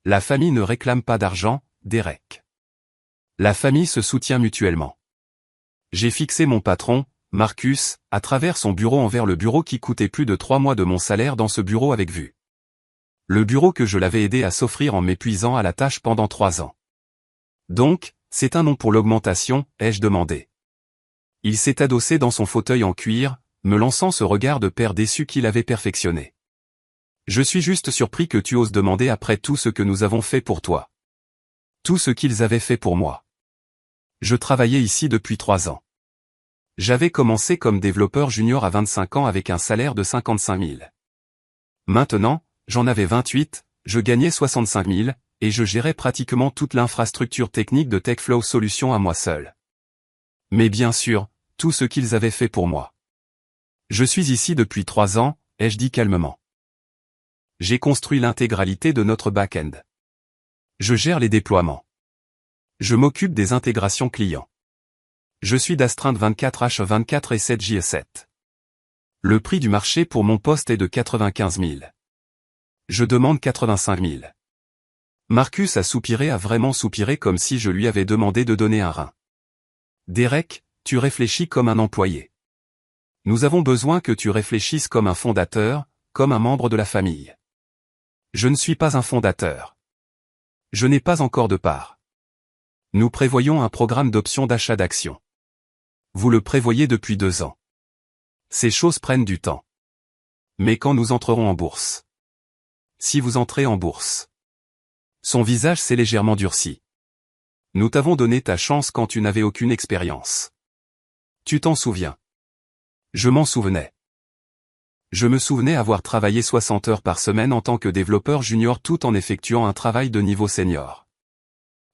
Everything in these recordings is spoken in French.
La famille ne réclame pas d'argent, Derek. La famille se soutient mutuellement. J'ai fixé mon patron, Marcus, à travers son bureau envers le bureau qui coûtait plus de 3 mois de mon salaire dans ce bureau avec vue. Le bureau que je l'avais aidé à s'offrir en m'épuisant à la tâche pendant 3 ans. Donc, c'est un nom pour l'augmentation, ai-je demandé. Il s'est adossé dans son fauteuil en cuir, me lançant ce regard de père déçu qu'il avait perfectionné. Je suis juste surpris que tu oses demander après tout ce que nous avons fait pour toi. Tout ce qu'ils avaient fait pour moi. Je travaillais ici depuis 3 ans. J'avais commencé comme développeur junior à 25 ans avec un salaire de 55 000. Maintenant, j'en avais 28, je gagnais 65 000, et je gérais pratiquement toute l'infrastructure technique de TechFlow Solutions à moi seul. Mais bien sûr, tout ce qu'ils avaient fait pour moi. Je suis ici depuis 3 ans, ai-je dit calmement. J'ai construit l'intégralité de notre back-end. Je gère les déploiements. Je m'occupe des intégrations clients. Je suis d'astreinte 24H24 et 7J7. Le prix du marché pour mon poste est de 95 000. Je demande 85 000. Marcus a vraiment soupiré comme si je lui avais demandé de donner un rein. Derek, tu réfléchis comme un employé. Nous avons besoin que tu réfléchisses comme un fondateur, comme un membre de la famille. Je ne suis pas un fondateur. Je n'ai pas encore de part. Nous prévoyons un programme d'option d'achat d'actions. Vous le prévoyez depuis 2 ans. Ces choses prennent du temps. Mais quand nous entrerons en bourse? Si vous entrez en bourse. Son visage s'est légèrement durci. Nous t'avons donné ta chance quand tu n'avais aucune expérience. Tu t'en souviens? Je m'en souvenais. Je me souvenais avoir travaillé 60 heures par semaine en tant que développeur junior tout en effectuant un travail de niveau senior.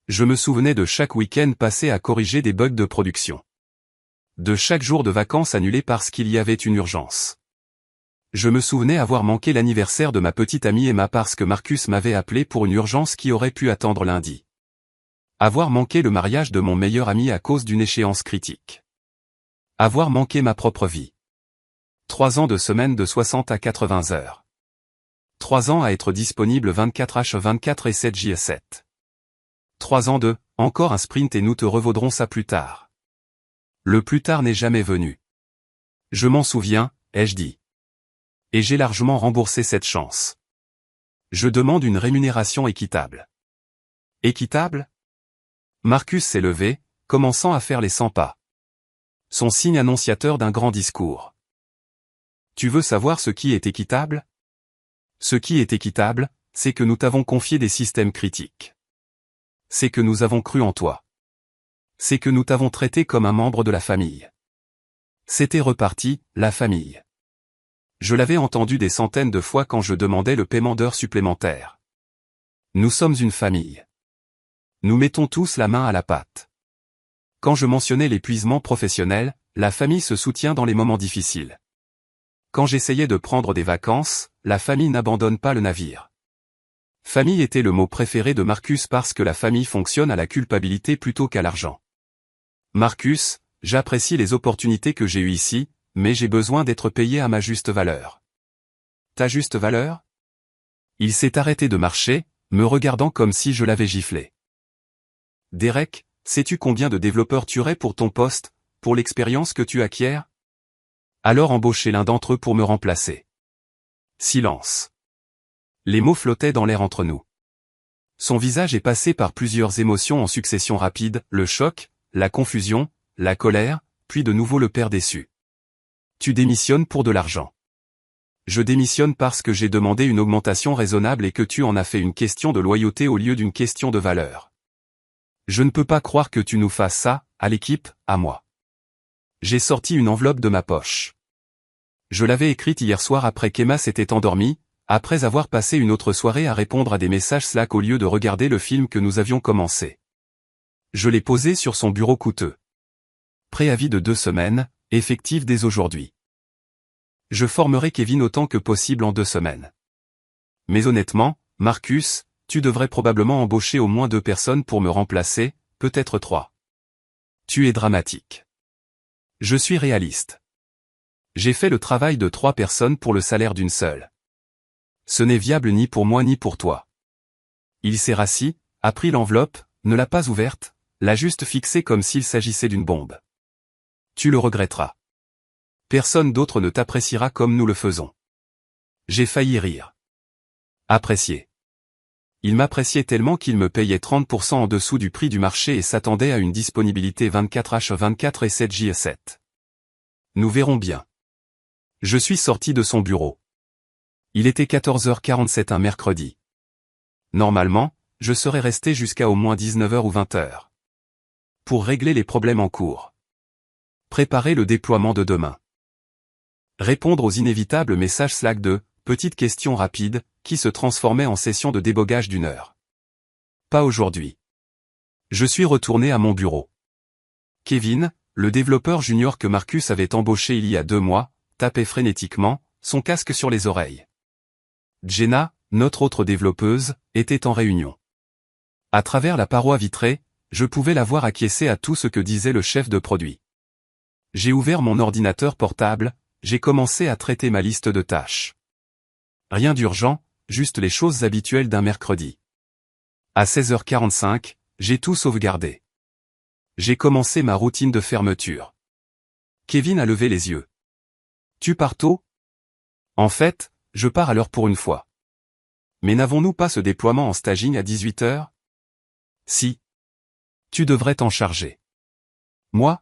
Je me souvenais de chaque week-end passé à corriger des bugs de production. De chaque jour de vacances annulé parce qu'il y avait une urgence. Je me souvenais avoir manqué l'anniversaire de ma petite amie Emma parce que Marcus m'avait appelé pour une urgence qui aurait pu attendre lundi. Avoir manqué le mariage de mon meilleur ami à cause d'une échéance critique. Avoir manqué ma propre vie. 3 ans de semaine de 60 à 80 heures. 3 ans à être disponible 24H24 et 7J7. 3 ans de, encore un sprint et nous te revaudrons ça plus tard. Le plus tard n'est jamais venu. Je m'en souviens, ai-je dit. Et j'ai largement remboursé cette chance. Je demande une rémunération équitable. Équitable? Marcus s'est levé, commençant à faire les 100 pas. Son signe annonciateur d'un grand discours. Tu veux savoir ce qui est équitable? Ce qui est équitable, c'est que nous t'avons confié des systèmes critiques. C'est que nous avons cru en toi. C'est que nous t'avons traité comme un membre de la famille. C'était reparti, la famille. Je l'avais entendu des centaines de fois quand je demandais le paiement d'heures supplémentaires. Nous sommes une famille. Nous mettons tous la main à la pâte. Quand je mentionnais l'épuisement professionnel, la famille se soutient dans les moments difficiles. Quand j'essayais de prendre des vacances, la famille n'abandonne pas le navire. Famille était le mot préféré de Marcus parce que la famille fonctionne à la culpabilité plutôt qu'à l'argent. Marcus, j'apprécie les opportunités que j'ai eues ici, mais j'ai besoin d'être payé à ma juste valeur. Ta juste valeur? Il s'est arrêté de marcher, me regardant comme si je l'avais giflé. Derek, sais-tu combien de développeurs tu aurais pour ton poste, pour l'expérience que tu acquiers? Alors embaucher l'un d'entre eux pour me remplacer. Silence. Les mots flottaient dans l'air entre nous. Son visage est passé par plusieurs émotions en succession rapide, le choc, la confusion, la colère, puis de nouveau le père déçu. Tu démissionnes pour de l'argent. Je démissionne parce que j'ai demandé une augmentation raisonnable et que tu en as fait une question de loyauté au lieu d'une question de valeur. Je ne peux pas croire que tu nous fasses ça, à l'équipe, à moi. J'ai sorti une enveloppe de ma poche. Je l'avais écrite hier soir après qu'Emma s'était endormie, après avoir passé une autre soirée à répondre à des messages Slack au lieu de regarder le film que nous avions commencé. Je l'ai posé sur son bureau coûteux. Préavis de 2 semaines, effectif dès aujourd'hui. Je formerai Kevin autant que possible en 2 semaines. Mais honnêtement, Marcus, tu devrais probablement embaucher au moins 2 personnes pour me remplacer, peut-être 3. Tu es dramatique. Je suis réaliste. J'ai fait le travail de 3 personnes pour le salaire d'une seule. Ce n'est viable ni pour moi ni pour toi. Il s'est rassis, a pris l'enveloppe, ne l'a pas ouverte, l'a juste fixée comme s'il s'agissait d'une bombe. Tu le regretteras. Personne d'autre ne t'appréciera comme nous le faisons. J'ai failli rire. Apprécier. Il m'appréciait tellement qu'il me payait 30% en dessous du prix du marché et s'attendait à une disponibilité 24h24 et 7h7. Nous verrons bien. Je suis sorti de son bureau. Il était 14h47 un mercredi. Normalement, je serais resté jusqu'à au moins 19h ou 20h. Pour régler les problèmes en cours. Préparer le déploiement de demain. Répondre aux inévitables messages Slack de « petites questions rapides » qui se transformaient en session de débogage d'1 heure. Pas aujourd'hui. Je suis retourné à mon bureau. Kevin, le développeur junior que Marcus avait embauché il y a 2 mois, tapait frénétiquement, son casque sur les oreilles. Jenna, notre autre développeuse, était en réunion. À travers la paroi vitrée, je pouvais la voir acquiescer à tout ce que disait le chef de produit. J'ai ouvert mon ordinateur portable, j'ai commencé à traiter ma liste de tâches. Rien d'urgent, juste les choses habituelles d'un mercredi. À 16h45, j'ai tout sauvegardé. J'ai commencé ma routine de fermeture. Kevin a levé les yeux. Tu pars tôt? En fait, je pars à l'heure pour une fois. Mais n'avons-nous pas ce déploiement en staging à 18h? Si. Tu devrais t'en charger. Moi?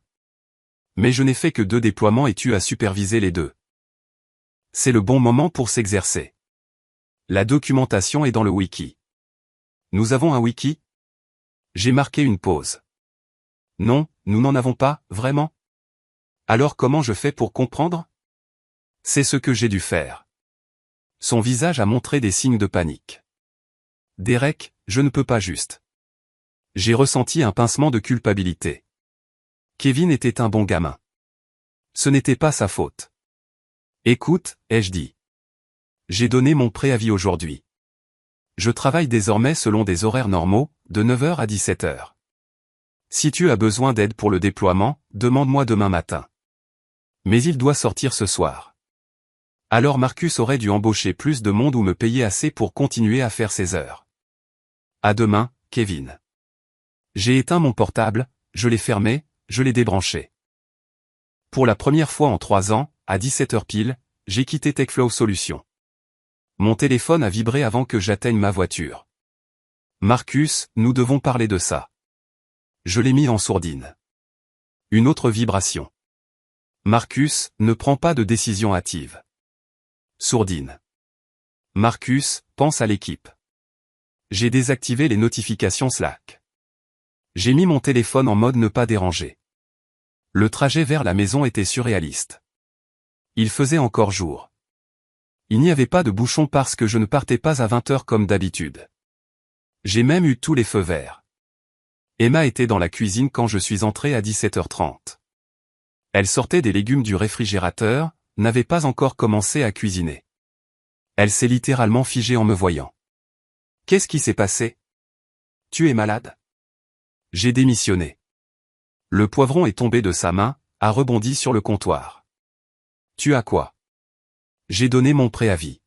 Mais je n'ai fait que 2 déploiements et tu as supervisé les 2. C'est le bon moment pour s'exercer. La documentation est dans le wiki. Nous avons un wiki? J'ai marqué une pause. Non, nous n'en avons pas, vraiment? Alors comment je fais pour comprendre? C'est ce que j'ai dû faire. Son visage a montré des signes de panique. Derek, je ne peux pas juste. J'ai ressenti un pincement de culpabilité. Kevin était un bon gamin. Ce n'était pas sa faute. Écoute, ai-je dit. J'ai donné mon préavis aujourd'hui. Je travaille désormais selon des horaires normaux, de 9h à 17h. Si tu as besoin d'aide pour le déploiement, demande-moi demain matin. Mais il doit sortir ce soir. Alors Marcus aurait dû embaucher plus de monde ou me payer assez pour continuer à faire ses heures. À demain, Kevin. J'ai éteint mon portable, je l'ai fermé, je l'ai débranché. Pour la première fois en 3 ans, à 17h pile, j'ai quitté TechFlow Solutions. Mon téléphone a vibré avant que j'atteigne ma voiture. Marcus, nous devons parler de ça. Je l'ai mis en sourdine. Une autre vibration. Marcus, ne prends pas de décision hâtive. Sourdine. Marcus, pense à l'équipe. J'ai désactivé les notifications Slack. J'ai mis mon téléphone en mode ne pas déranger. Le trajet vers la maison était surréaliste. Il faisait encore jour. Il n'y avait pas de bouchon parce que je ne partais pas à 20h comme d'habitude. J'ai même eu tous les feux verts. Emma était dans la cuisine quand je suis entré à 17h30. Elle sortait des légumes du réfrigérateur, n'avait pas encore commencé à cuisiner. Elle s'est littéralement figée en me voyant. Qu'est-ce qui s'est passé? Tu es malade? J'ai démissionné. Le poivron est tombé de sa main, a rebondi sur le comptoir. Tu as quoi? J'ai donné mon préavis.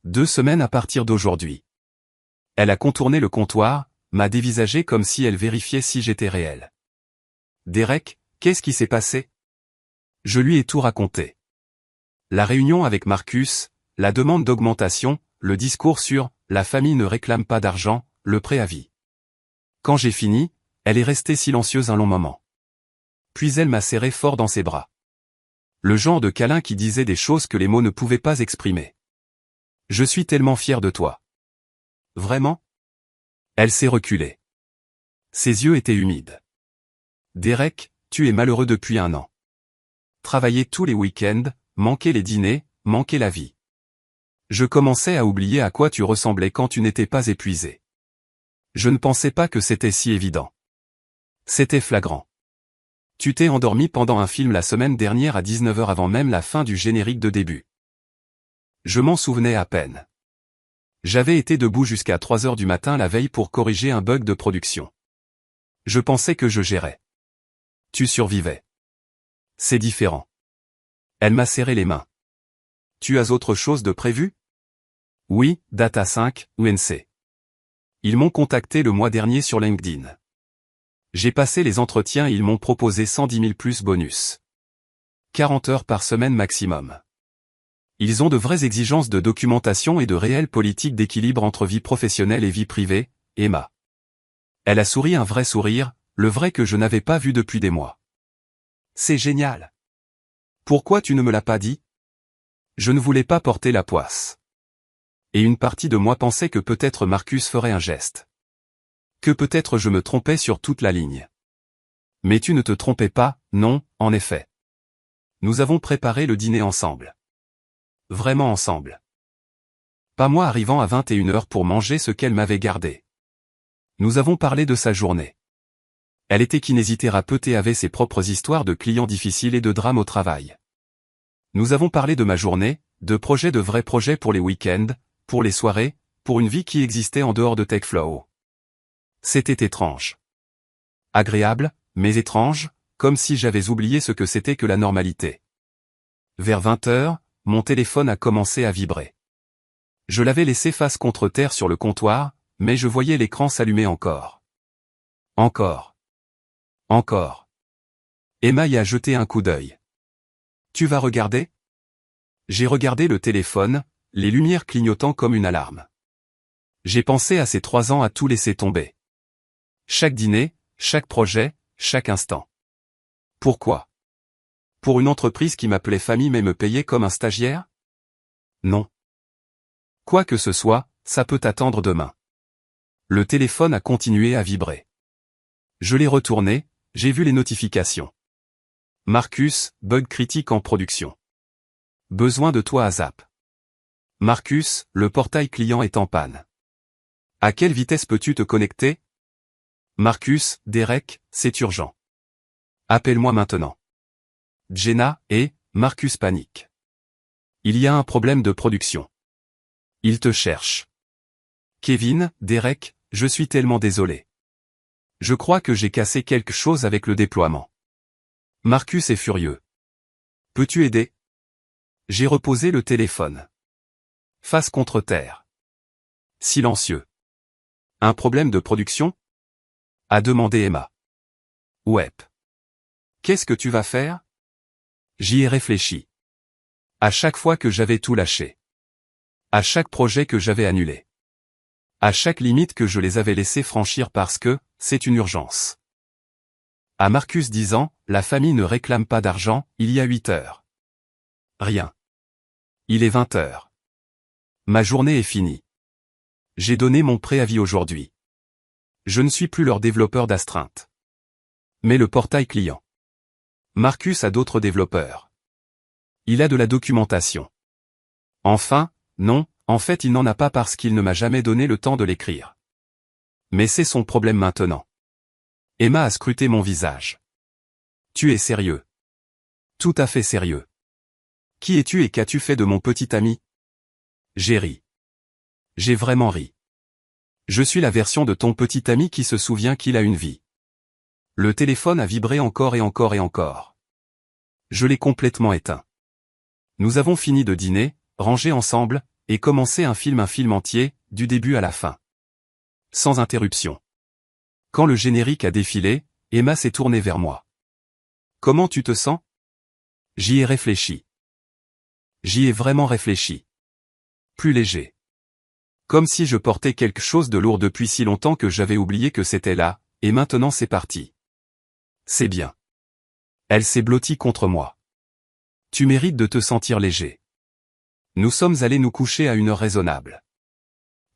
2 semaines à partir d'aujourd'hui. Elle a contourné le comptoir, m'a dévisagé comme si elle vérifiait si j'étais réel. Derek, qu'est-ce qui s'est passé? Je lui ai tout raconté. La réunion avec Marcus, la demande d'augmentation, le discours sur « la famille ne réclame pas d'argent », le préavis. Quand j'ai fini, elle est restée silencieuse un long moment. Puis elle m'a serré fort dans ses bras. Le genre de câlin qui disait des choses que les mots ne pouvaient pas exprimer. Je suis tellement fier de toi. Vraiment? Elle s'est reculée. Ses yeux étaient humides. Derek, tu es malheureux depuis 1 an. Travailler tous les week-ends, manquer les dîners, manquer la vie. Je commençais à oublier à quoi tu ressemblais quand tu n'étais pas épuisé. Je ne pensais pas que c'était si évident. C'était flagrant. Tu t'es endormi pendant un film la semaine dernière à 19h avant même la fin du générique de début. Je m'en souvenais à peine. J'avais été debout jusqu'à 3h du matin la veille pour corriger un bug de production. Je pensais que je gérais. Tu survivais. C'est différent. Elle m'a serré les mains. Tu as autre chose de prévu? Oui, Data 5, UNC. Ils m'ont contacté le mois dernier sur LinkedIn. J'ai passé les entretiens et ils m'ont proposé 110 000 plus bonus. 40 heures par semaine maximum. Ils ont de vraies exigences de documentation et de réelles politiques d'équilibre entre vie professionnelle et vie privée, Emma. Elle a souri un vrai sourire, le vrai que je n'avais pas vu depuis des mois. C'est génial. Pourquoi tu ne me l'as pas dit? Je ne voulais pas porter la poisse. Et une partie de moi pensait que peut-être Marcus ferait un geste. Que peut-être je me trompais sur toute la ligne. Mais tu ne te trompais pas, non, en effet. Nous avons préparé le dîner ensemble. Vraiment ensemble. Pas moi arrivant à 21h pour manger ce qu'elle m'avait gardé. Nous avons parlé de sa journée. Elle était kinésithérapeute et avait ses propres histoires de clients difficiles et de drames au travail. Nous avons parlé de ma journée, de projets, de vrais projets pour les week-ends, pour les soirées, pour une vie qui existait en dehors de TechFlow. C'était étrange. Agréable, mais étrange, comme si j'avais oublié ce que c'était que la normalité. Vers 20h, mon téléphone a commencé à vibrer. Je l'avais laissé face contre terre sur le comptoir, mais je voyais l'écran s'allumer encore. Encore. Encore. Emma y a jeté un coup d'œil. Tu vas regarder? J'ai regardé le téléphone, les lumières clignotant comme une alarme. J'ai pensé à ces 3 ans à tout laisser tomber. Chaque dîner, chaque projet, chaque instant. Pourquoi? Pour une entreprise qui m'appelait famille mais me payait comme un stagiaire? Non. Quoi que ce soit, ça peut attendre demain. Le téléphone a continué à vibrer. Je l'ai retourné, j'ai vu les notifications. Marcus, bug critique en production. Besoin de toi à Zap. Marcus, le portail client est en panne. À quelle vitesse peux-tu te connecter? Marcus, Derek, c'est urgent. Appelle-moi maintenant. Jenna, et Marcus panique. Il y a un problème de production. Il te cherche. Kevin, Derek, je suis tellement désolé. Je crois que j'ai cassé quelque chose avec le déploiement. Marcus est furieux. Peux-tu aider? J'ai reposé le téléphone. Face contre terre. Silencieux. Un problème de production? A demandé Emma. Ouais. Qu'est-ce que tu vas faire? J'y ai réfléchi. À chaque fois que j'avais tout lâché. À chaque projet que j'avais annulé. À chaque limite que je les avais laissés franchir parce que, c'est une urgence. À Marcus 10 ans, la famille ne réclame pas d'argent, il y a 8 heures. Rien. Il est 20 heures. Ma journée est finie. J'ai donné mon préavis aujourd'hui. Je ne suis plus leur développeur d'astreinte. Mais le portail client. Marcus a d'autres développeurs. Il a de la documentation. Enfin, non, en fait il n'en a pas parce qu'il ne m'a jamais donné le temps de l'écrire. Mais c'est son problème maintenant. Emma a scruté mon visage. Tu es sérieux? Tout à fait sérieux. Qui es-tu et qu'as-tu fait de mon petit ami? J'ai ri. J'ai vraiment ri. Je suis la version de ton petit ami qui se souvient qu'il a une vie. Le téléphone a vibré encore et encore et encore. Je l'ai complètement éteint. Nous avons fini de dîner, rangé ensemble, et commencé un film entier, du début à la fin. Sans interruption. Quand le générique a défilé, Emma s'est tournée vers moi. Comment tu te sens? J'y ai réfléchi. J'y ai vraiment réfléchi. Plus léger. Comme si je portais quelque chose de lourd depuis si longtemps que j'avais oublié que c'était là, et maintenant c'est parti. C'est bien. Elle s'est blottie contre moi. Tu mérites de te sentir léger. Nous sommes allés nous coucher à une heure raisonnable.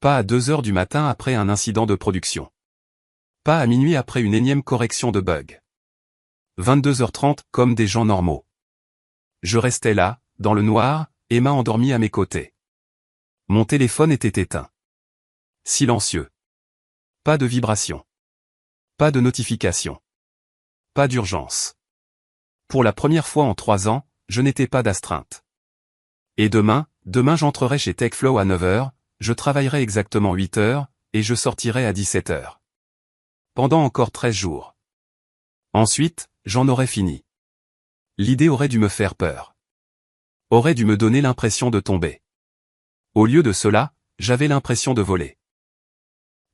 Pas à 2 heures du matin après un incident de production. Pas à minuit après une énième correction de bug. 22h30 comme des gens normaux. Je restais là, dans le noir, Emma endormie à mes côtés. Mon téléphone était éteint. Silencieux. Pas de vibration. Pas de notification. Pas d'urgence. Pour la première fois en 3 ans, je n'étais pas d'astreinte. Et demain j'entrerai chez TechFlow à 9h, je travaillerai exactement 8 heures, et je sortirai à 17h. Pendant encore 13 jours. Ensuite, j'en aurais fini. L'idée aurait dû me faire peur. Aurait dû me donner l'impression de tomber. Au lieu de cela, j'avais l'impression de voler.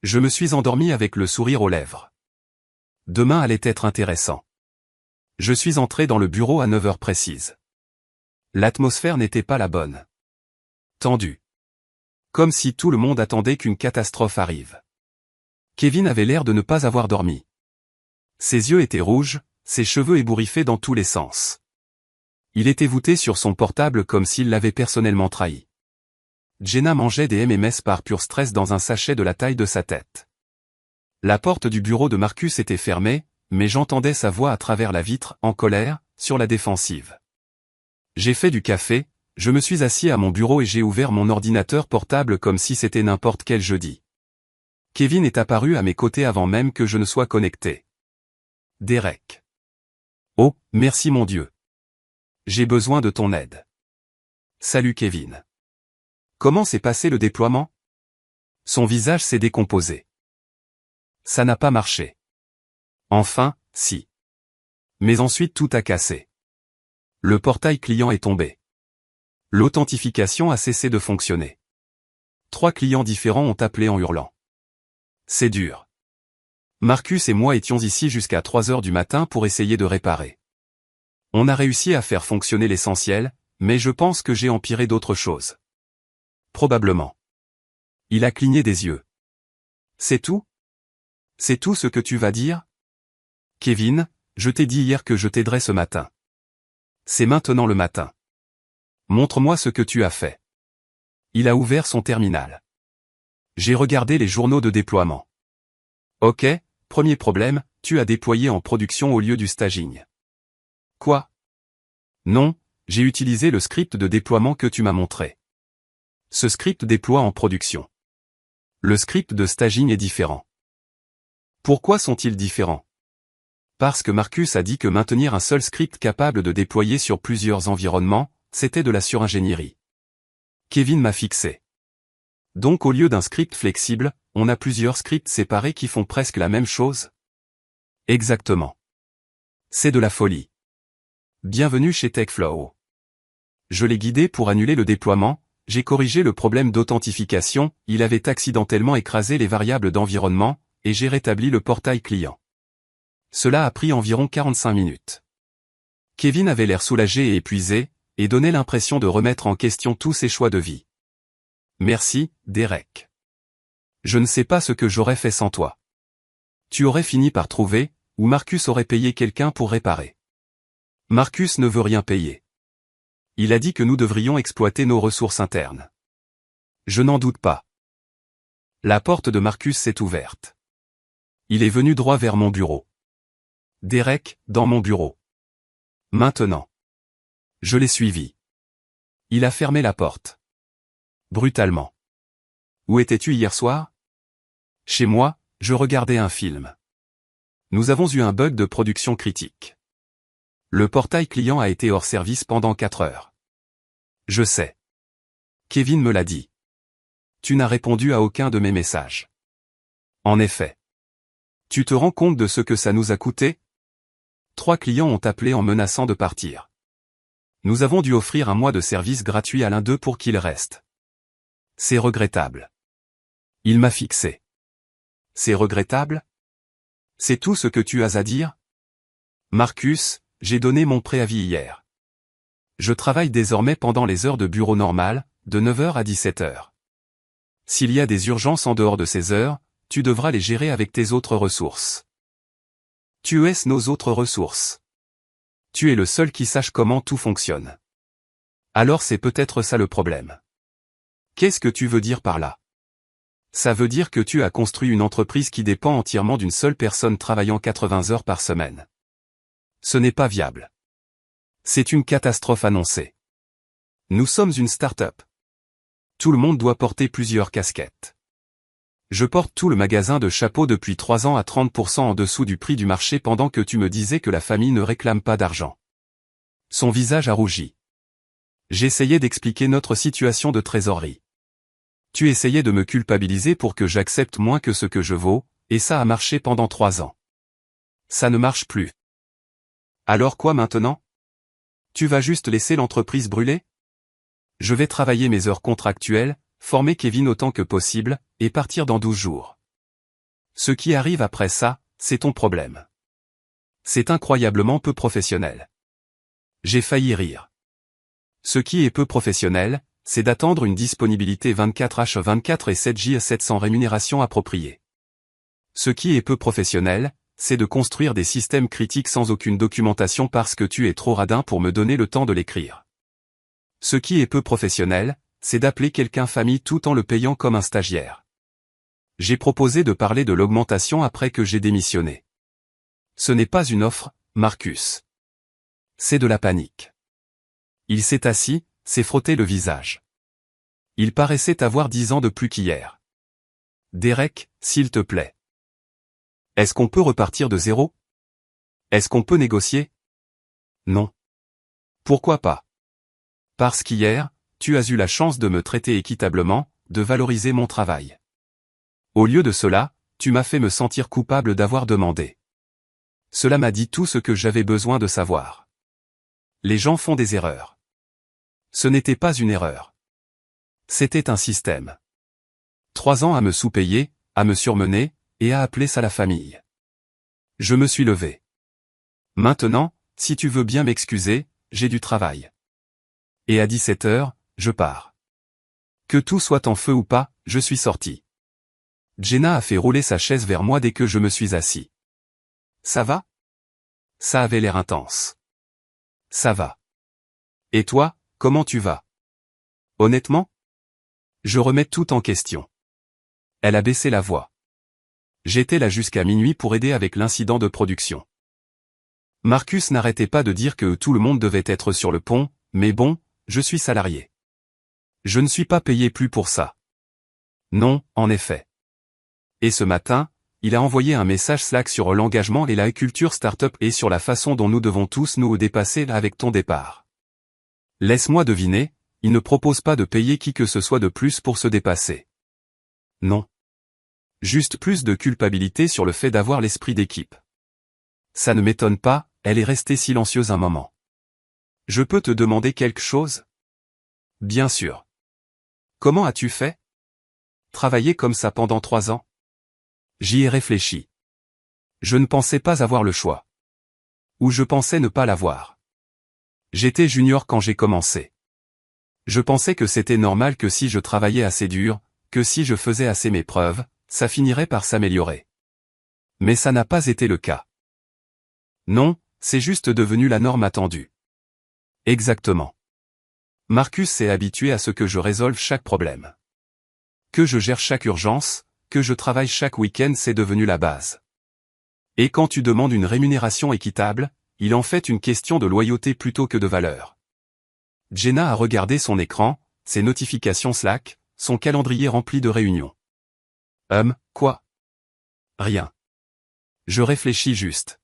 Je me suis endormi avec le sourire aux lèvres. Demain allait être intéressant. Je suis entré dans le bureau à 9 heures précises. L'atmosphère n'était pas la bonne. Tendue. Comme si tout le monde attendait qu'une catastrophe arrive. Kevin avait l'air de ne pas avoir dormi. Ses yeux étaient rouges, ses cheveux ébouriffés dans tous les sens. Il était voûté sur son portable comme s'il l'avait personnellement trahi. Jenna mangeait des M&M's par pur stress dans un sachet de la taille de sa tête. La porte du bureau de Marcus était fermée, mais j'entendais sa voix à travers la vitre, en colère, sur la défensive. J'ai fait du café, je me suis assis à mon bureau et j'ai ouvert mon ordinateur portable comme si c'était n'importe quel jeudi. Kevin est apparu à mes côtés avant même que je ne sois connecté. Derek. Oh, merci mon Dieu. J'ai besoin de ton aide. Salut Kevin. Comment s'est passé le déploiement? Son visage s'est décomposé. Ça n'a pas marché. Enfin, si. Mais ensuite tout a cassé. Le portail client est tombé. L'authentification a cessé de fonctionner. 3 clients différents ont appelé en hurlant. C'est dur. Marcus et moi étions ici jusqu'à 3 heures du matin pour essayer de réparer. On a réussi à faire fonctionner l'essentiel, mais je pense que j'ai empiré d'autres choses. Probablement. Il a cligné des yeux. C'est tout? C'est tout ce que tu vas dire? Kevin, je t'ai dit hier que je t'aiderais ce matin. C'est maintenant le matin. Montre-moi ce que tu as fait. Il a ouvert son terminal. J'ai regardé les journaux de déploiement. Ok, premier problème, tu as déployé en production au lieu du staging. Quoi? Non, j'ai utilisé le script de déploiement que tu m'as montré. Ce script déploie en production. Le script de staging est différent. Pourquoi sont-ils différents? Parce que Marcus a dit que maintenir un seul script capable de déployer sur plusieurs environnements, c'était de la suringénierie. Kevin m'a fixé. Donc au lieu d'un script flexible, on a plusieurs scripts séparés qui font presque la même chose? Exactement. C'est de la folie. Bienvenue chez TechFlow. Je l'ai guidé pour annuler le déploiement, j'ai corrigé le problème d'authentification, il avait accidentellement écrasé les variables d'environnement, et j'ai rétabli le portail client. Cela a pris environ 45 minutes. Kevin avait l'air soulagé et épuisé, et donnait l'impression de remettre en question tous ses choix de vie. Merci, Derek. Je ne sais pas ce que j'aurais fait sans toi. Tu aurais fini par trouver, ou Marcus aurait payé quelqu'un pour réparer. Marcus ne veut rien payer. Il a dit que nous devrions exploiter nos ressources internes. Je n'en doute pas. La porte de Marcus s'est ouverte. Il est venu droit vers mon bureau. Derek, dans mon bureau. Maintenant. Je l'ai suivi. Il a fermé la porte. Brutalement. Où étais-tu hier soir? Chez moi, je regardais un film. Nous avons eu un bug de production critique. Le portail client a été hors service pendant 4 heures. Je sais. Kevin me l'a dit. Tu n'as répondu à aucun de mes messages. En effet. Tu te rends compte de ce que ça nous a coûté? 3 clients ont appelé en menaçant de partir. Nous avons dû offrir un mois de service gratuit à l'un d'eux pour qu'il reste. C'est regrettable. Il m'a fixé. C'est regrettable? C'est tout ce que tu as à dire? Marcus, j'ai donné mon préavis hier. Je travaille désormais pendant les heures de bureau normales, de 9 heures à 17 heures. S'il y a des urgences en dehors de ces heures, tu devras les gérer avec tes autres ressources. Tu es nos autres ressources. Tu es le seul qui sache comment tout fonctionne. Alors c'est peut-être ça le problème. Qu'est-ce que tu veux dire par là? Ça veut dire que tu as construit une entreprise qui dépend entièrement d'une seule personne travaillant 80 heures par semaine. Ce n'est pas viable. C'est une catastrophe annoncée. Nous sommes une start-up. Tout le monde doit porter plusieurs casquettes. Je porte tout le magasin de chapeaux depuis 3 ans à 30% en dessous du prix du marché pendant que tu me disais que la famille ne réclame pas d'argent. Son visage a rougi. J'essayais d'expliquer notre situation de trésorerie. Tu essayais de me culpabiliser pour que j'accepte moins que ce que je vaux, et ça a marché pendant 3 ans. Ça ne marche plus. Alors quoi maintenant? Tu vas juste laisser l'entreprise brûler? Je vais travailler mes heures contractuelles, former Kevin autant que possible, et partir dans 12 jours. Ce qui arrive après ça, c'est ton problème. C'est incroyablement peu professionnel. J'ai failli rire. Ce qui est peu professionnel, c'est d'attendre une disponibilité 24h24 et 7J7 sans rémunération appropriée. Ce qui est peu professionnel, c'est de construire des systèmes critiques sans aucune documentation parce que tu es trop radin pour me donner le temps de l'écrire. Ce qui est peu professionnel, c'est d'appeler quelqu'un famille tout en le payant comme un stagiaire. J'ai proposé de parler de l'augmentation après que j'ai démissionné. Ce n'est pas une offre, Marcus. C'est de la panique. Il s'est assis, s'est frotté le visage. Il paraissait avoir 10 ans de plus qu'hier. Derek, s'il te plaît. Est-ce qu'on peut repartir de zéro? Est-ce qu'on peut négocier? Non. Pourquoi pas? Parce qu'hier, tu as eu la chance de me traiter équitablement, de valoriser mon travail. Au lieu de cela, tu m'as fait me sentir coupable d'avoir demandé. Cela m'a dit tout ce que j'avais besoin de savoir. Les gens font des erreurs. Ce n'était pas une erreur. C'était un système. 3 ans à me sous-payer, à me surmener, et à appeler ça la famille. Je me suis levé. Maintenant, si tu veux bien m'excuser, j'ai du travail. Et à 17h, je pars. Que tout soit en feu ou pas, je suis sorti. Jenna a fait rouler sa chaise vers moi dès que je me suis assis. Ça va? Ça avait l'air intense. Ça va. Et toi, comment tu vas? Honnêtement? Je remets tout en question. Elle a baissé la voix. J'étais là jusqu'à minuit pour aider avec l'incident de production. Marcus n'arrêtait pas de dire que tout le monde devait être sur le pont, mais bon, je suis salarié. Je ne suis pas payé plus pour ça. Non, en effet. Et ce matin, il a envoyé un message Slack sur l'engagement et la culture startup et sur la façon dont nous devons tous nous dépasser là avec ton départ. Laisse-moi deviner, il ne propose pas de payer qui que ce soit de plus pour se dépasser. Non. Juste plus de culpabilité sur le fait d'avoir l'esprit d'équipe. Ça ne m'étonne pas, elle est restée silencieuse un moment. Je peux te demander quelque chose? Bien sûr. Comment as-tu fait? Travailler comme ça pendant 3 ans? J'y ai réfléchi. Je ne pensais pas avoir le choix. Ou je pensais ne pas l'avoir. J'étais junior quand j'ai commencé. Je pensais que c'était normal que si je travaillais assez dur, que si je faisais assez mes preuves, ça finirait par s'améliorer. Mais ça n'a pas été le cas. Non, c'est juste devenu la norme attendue. Exactement. Marcus s'est habitué à ce que je résolve chaque problème. Que je gère chaque urgence, que je travaille chaque week-end, c'est devenu la base. Et quand tu demandes une rémunération équitable, il en fait une question de loyauté plutôt que de valeur. Jenna a regardé son écran, ses notifications Slack, son calendrier rempli de réunions. Quoi? Rien. Je réfléchis juste.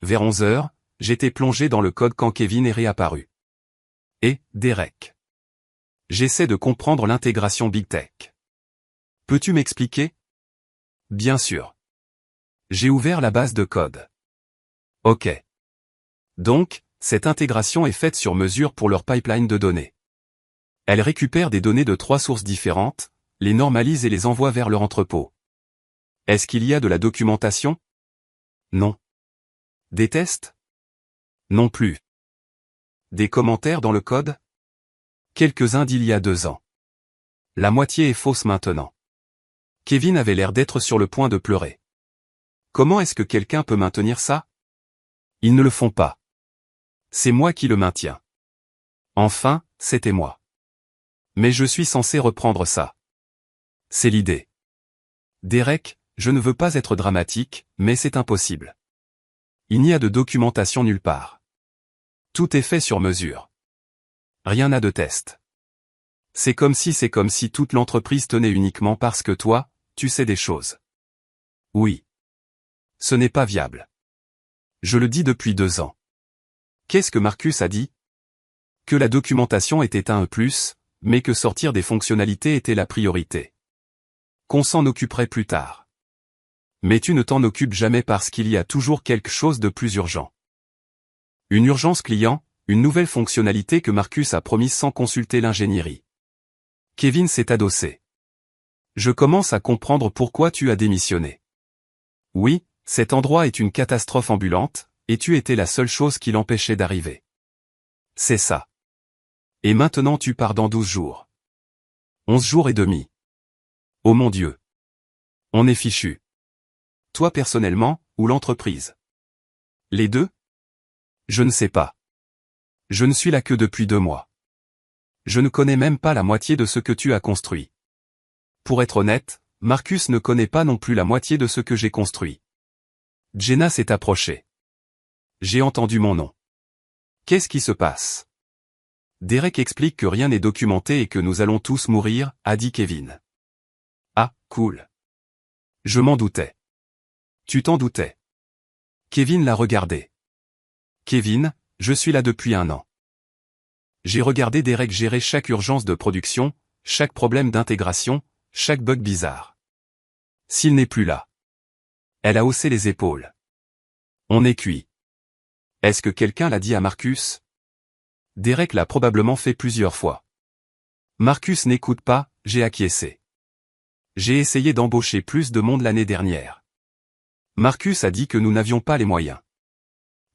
Vers 11h, j'étais plongé dans le code quand Kevin est réapparu. Et, Derek. J'essaie de comprendre l'intégration Big Tech. Peux-tu m'expliquer? Bien sûr. J'ai ouvert la base de code. Ok. Donc, cette intégration est faite sur mesure pour leur pipeline de données. Elle récupère des données de 3 sources différentes, les normalise et les envoie vers leur entrepôt. Est-ce qu'il y a de la documentation? Non. Des tests? Non plus. Des commentaires dans le code? Quelques-uns d'il y a 2 ans. La moitié est fausse maintenant. Kevin avait l'air d'être sur le point de pleurer. Comment est-ce que quelqu'un peut maintenir ça? Ils ne le font pas. C'est moi qui le maintiens. Enfin, c'était moi. Mais je suis censé reprendre ça. C'est l'idée. Derek, je ne veux pas être dramatique, mais c'est impossible. Il n'y a de documentation nulle part. Tout est fait sur mesure. Rien n'a de test. C'est comme si toute l'entreprise tenait uniquement parce que toi, tu sais des choses. Oui. Ce n'est pas viable. Je le dis depuis 2 ans. Qu'est-ce que Marcus a dit? Que la documentation était un plus, mais que sortir des fonctionnalités était la priorité. Qu'on s'en occuperait plus tard. Mais tu ne t'en occupes jamais parce qu'il y a toujours quelque chose de plus urgent. Une urgence client, une nouvelle fonctionnalité que Marcus a promise sans consulter l'ingénierie. Kevin s'est adossé. Je commence à comprendre pourquoi tu as démissionné. Oui, cet endroit est une catastrophe ambulante, et tu étais la seule chose qui l'empêchait d'arriver. C'est ça. Et maintenant tu pars dans 12 jours. 11 jours et demi. Oh mon Dieu. On est fichu. Toi personnellement, ou l'entreprise? Les deux? Je ne sais pas. Je ne suis là que depuis 2 mois. Je ne connais même pas la moitié de ce que tu as construit. Pour être honnête, Marcus ne connaît pas non plus la moitié de ce que j'ai construit. Jenna s'est approchée. J'ai entendu mon nom. Qu'est-ce qui se passe? Derek explique que rien n'est documenté et que nous allons tous mourir, a dit Kevin. Ah, cool. Je m'en doutais. Tu t'en doutais. Kevin l'a regardé. Kevin, je suis là depuis 1 an. J'ai regardé Derek gérer chaque urgence de production, chaque problème d'intégration, chaque bug bizarre. S'il n'est plus là. Elle a haussé les épaules. On est cuit. Est-ce que quelqu'un l'a dit à Marcus? Derek l'a probablement fait plusieurs fois. Marcus n'écoute pas, j'ai acquiescé. J'ai essayé d'embaucher plus de monde l'année dernière. Marcus a dit que nous n'avions pas les moyens.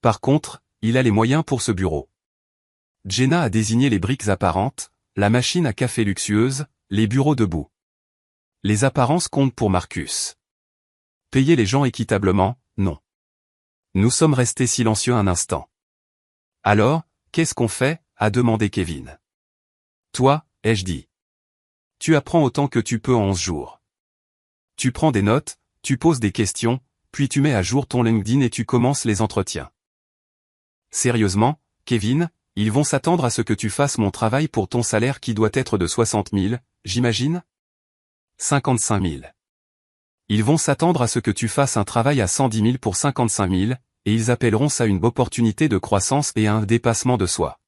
Par contre, il a les moyens pour ce bureau. Jenna a désigné les briques apparentes, la machine à café luxueuse, les bureaux debout. Les apparences comptent pour Marcus. Payer les gens équitablement, non. Nous sommes restés silencieux un instant. Alors, qu'est-ce qu'on fait? A demandé Kevin. Toi, ai-je dit. Tu apprends autant que tu peux en 11 jours. Tu prends des notes, tu poses des questions, puis tu mets à jour ton LinkedIn et tu commences les entretiens. Sérieusement, Kevin, ils vont s'attendre à ce que tu fasses mon travail pour ton salaire qui doit être de 60 000, j'imagine? 55 000. Ils vont s'attendre à ce que tu fasses un travail à 110 000 pour 55 000, et ils appelleront ça une opportunité de croissance et un dépassement de soi.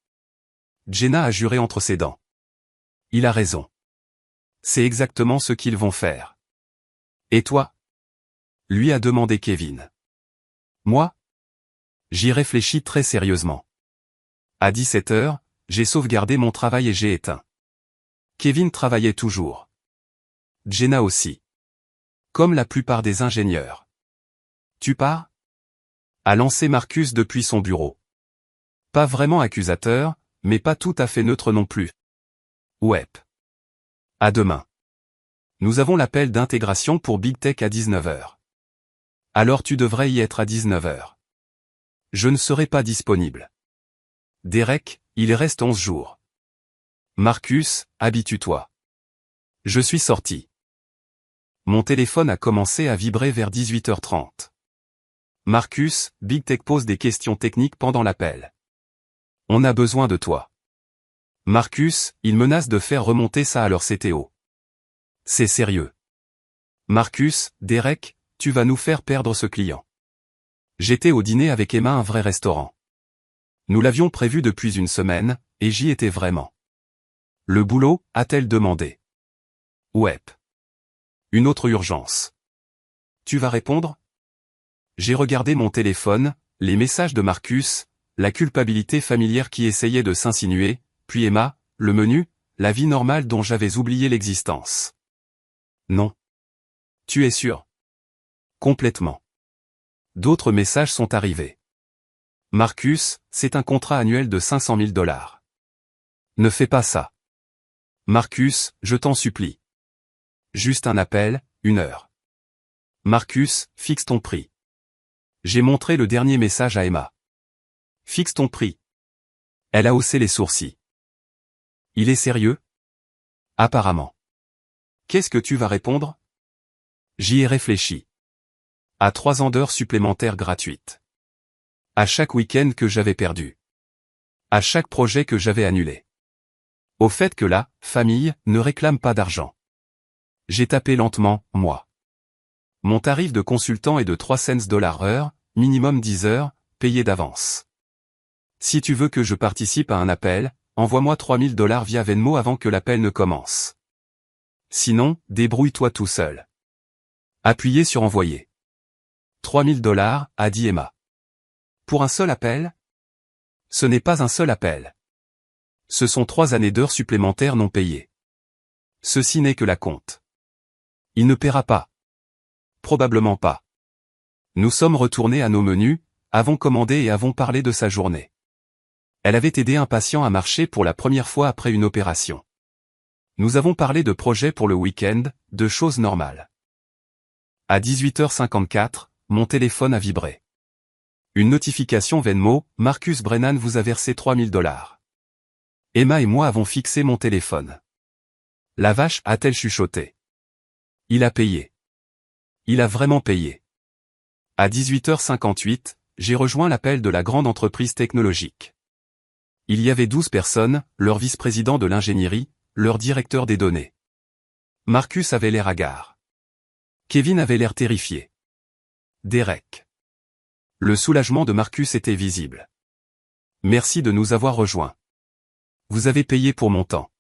Jenna a juré entre ses dents. Il a raison. C'est exactement ce qu'ils vont faire. Et toi? Lui a demandé Kevin. Moi? J'y réfléchis très sérieusement. À 17 heures, j'ai sauvegardé mon travail et j'ai éteint. Kevin travaillait toujours. Jenna aussi. Comme la plupart des ingénieurs. Tu pars? A lancé Marcus depuis son bureau. Pas vraiment accusateur, mais pas tout à fait neutre non plus. Ouais. À demain. Nous avons l'appel d'intégration pour Big Tech à 19 heures. Alors tu devrais y être à 19 heures. Je ne serai pas disponible. Derek, il reste 11 jours. Marcus, habitue-toi. Je suis sorti. Mon téléphone a commencé à vibrer vers 18h30. Marcus, Big Tech pose des questions techniques pendant l'appel. On a besoin de toi. Marcus, il menace de faire remonter ça à leur CTO. C'est sérieux. Marcus, Derek, tu vas nous faire perdre ce client. J'étais au dîner avec Emma, un vrai restaurant. Nous l'avions prévu depuis 1 semaine, et j'y étais vraiment. Le boulot, a-t-elle demandé. Ouais. Une autre urgence. Tu vas répondre? J'ai regardé mon téléphone, les messages de Marcus, la culpabilité familière qui essayait de s'insinuer, puis Emma, le menu, la vie normale dont j'avais oublié l'existence. Non. Tu es sûr? Complètement. D'autres messages sont arrivés. Marcus, c'est un contrat annuel de 500 000 $. Ne fais pas ça. Marcus, je t'en supplie. Juste un appel, 1 heure. Marcus, fixe ton prix. J'ai montré le dernier message à Emma. Fixe ton prix. Elle a haussé les sourcils. Il est sérieux? Apparemment. Qu'est-ce que tu vas répondre? J'y ai réfléchi. À 3 ans d'heures supplémentaires gratuites. À chaque week-end que j'avais perdu. À chaque projet que j'avais annulé. Au fait que la famille ne réclame pas d'argent. J'ai tapé lentement, moi. Mon tarif de consultant est de 3 cents $, minimum 10 heures, payé d'avance. Si tu veux que je participe à un appel, envoie-moi 3 000 $ via Venmo avant que l'appel ne commence. Sinon, débrouille-toi tout seul. Appuyez sur envoyer. 3 000 $, a dit Emma. Pour un seul appel? Ce n'est pas un seul appel. Ce sont 3 années d'heures supplémentaires non payées. Ceci n'est que la compte. Il ne paiera pas. Probablement pas. Nous sommes retournés à nos menus, avons commandé et avons parlé de sa journée. Elle avait aidé un patient à marcher pour la première fois après une opération. Nous avons parlé de projets pour le week-end, de choses normales. À 18h54, mon téléphone a vibré. Une notification Venmo, Marcus Brennan vous a versé $3000. Emma et moi avons fixé mon téléphone. La vache, a-t-elle chuchoté. Il a payé. Il a vraiment payé. À 18h58, j'ai rejoint l'appel de la grande entreprise technologique. Il y avait 12 personnes, leur vice-président de l'ingénierie, leur directeur des données. Marcus avait l'air hagard. Kevin avait l'air terrifié. Derek. Le soulagement de Marcus était visible. Merci de nous avoir rejoints. Vous avez payé pour mon temps.